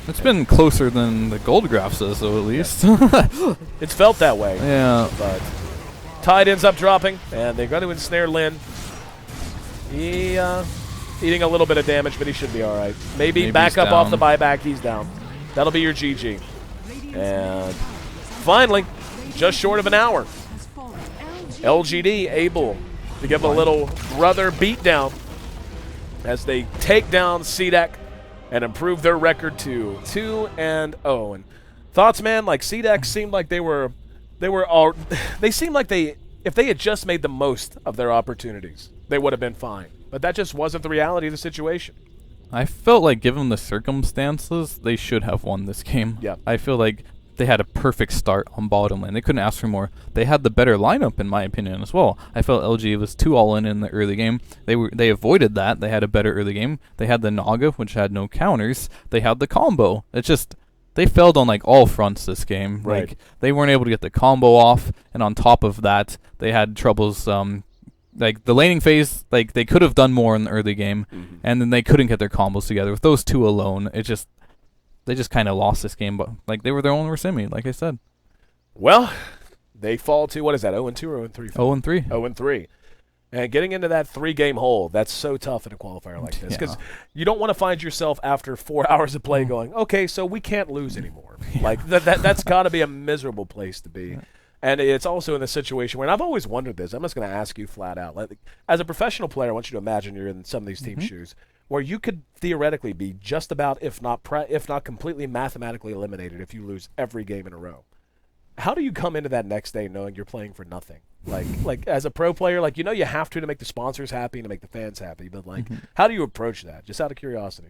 It's been closer than the gold graph says, though, at least. It's felt that way. Yeah. But Tide ends up dropping, and they're going to ensnare Lin. He eating a little bit of damage, but he should be all right. Maybe back up off the buyback. He's down. That'll be your GG. And finally, just short of an hour, LGD able to give a little brother beatdown as they take down CDEC and improve their record to 2-0. And thoughts, man? Like CDEC seemed like they seemed like if they had just made the most of their opportunities, they would have been fine. But that just wasn't the reality of the situation. I felt like, given the circumstances, they should have won this game. Yeah. I feel like they had a perfect start on bottom lane. They couldn't ask for more. They had the better lineup, in my opinion, as well. I felt LG was too all-in in the early game. They avoided that. They had a better early game. They had the Naga, which had no counters. They had the combo. It's just, they failed on like all fronts this game. Right. Like, they weren't able to get the combo off, and on top of that, they had troubles. Like the laning phase, like they could have done more in the early game, and then they couldn't get their combos together. With those two alone, they just kind of lost this game. But like they were their own worst enemy, like I said. Well, they fall to, what is that, 0-2 or 0-3? 0-3. 0-3. And getting into that 3-game hole, that's so tough in a qualifier like this, because you don't want to find yourself after 4 hours of play going, okay, so we can't lose anymore. Like that's got to be a miserable place to be. And it's also in a situation where, and I've always wondered this, I'm just going to ask you flat out. Like, as a professional player, I want you to imagine you're in some of these team shoes, where you could theoretically be just about, if not completely mathematically eliminated if you lose every game in a row. How do you come into that next day knowing you're playing for nothing? Like as a pro player, like, you know you have to make the sponsors happy and to make the fans happy, but like, how do you approach that? Just out of curiosity.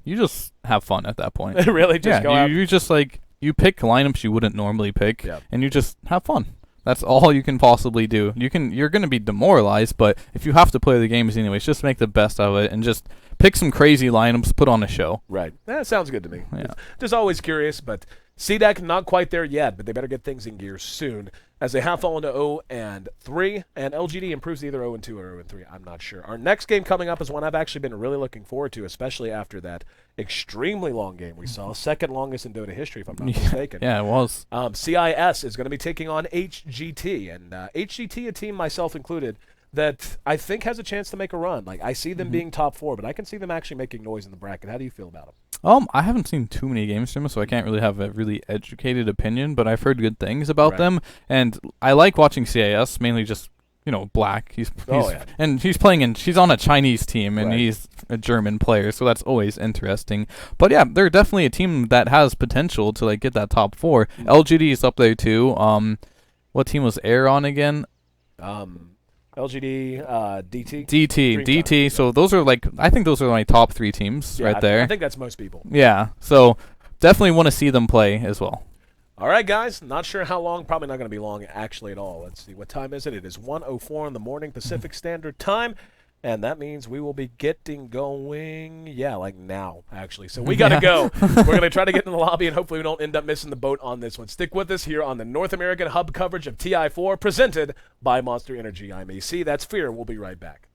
You just have fun at that point. Really? Just go out? You just like, you pick lineups you wouldn't normally pick, and you just have fun. That's all you can possibly do. You're going to be demoralized, but if you have to play the games anyways, just make the best of it and just pick some crazy lineups, put on a show. Right. That sounds good to me. Yeah. Just always curious, but CDEC not quite there yet, but they better get things in gear soon, as they have fallen to 0-3, and LGD improves to either 0-2 or 0-3. I'm not sure. Our next game coming up is one I've actually been really looking forward to, especially after that extremely long game we saw, second longest in Dota history, if I'm not mistaken. Yeah, it was. CIS is going to be taking on HGT, and HGT, a team myself included, that I think has a chance to make a run. Like, I see them being top 4, but I can see them actually making noise in the bracket. How do you feel about them? I haven't seen too many games from them, so I can't really have a really educated opinion, but I've heard good things about them, and I like watching CIS, mainly just, Black. And he's playing she's on a Chinese team, and he's a German player, so that's always interesting. But yeah, they're definitely a team that has potential to like get that top 4. LGD is up there too. What team was Air on again? LGD, DT. DT. So those are I think those are my top 3 teams right there. I think that's most people. Yeah. So definitely want to see them play as well. All right, guys. Not sure how long. Probably not going to be long actually at all. Let's see. What time is it? It is 1:04 in the morning Pacific Standard Time. And that means we will be getting going, like now, actually. So we got to go. We're going to try to get in the lobby, and hopefully we don't end up missing the boat on this one. Stick with us here on the North American Hub coverage of TI4, presented by Monster Energy. I'm AC. That's Fear. We'll be right back.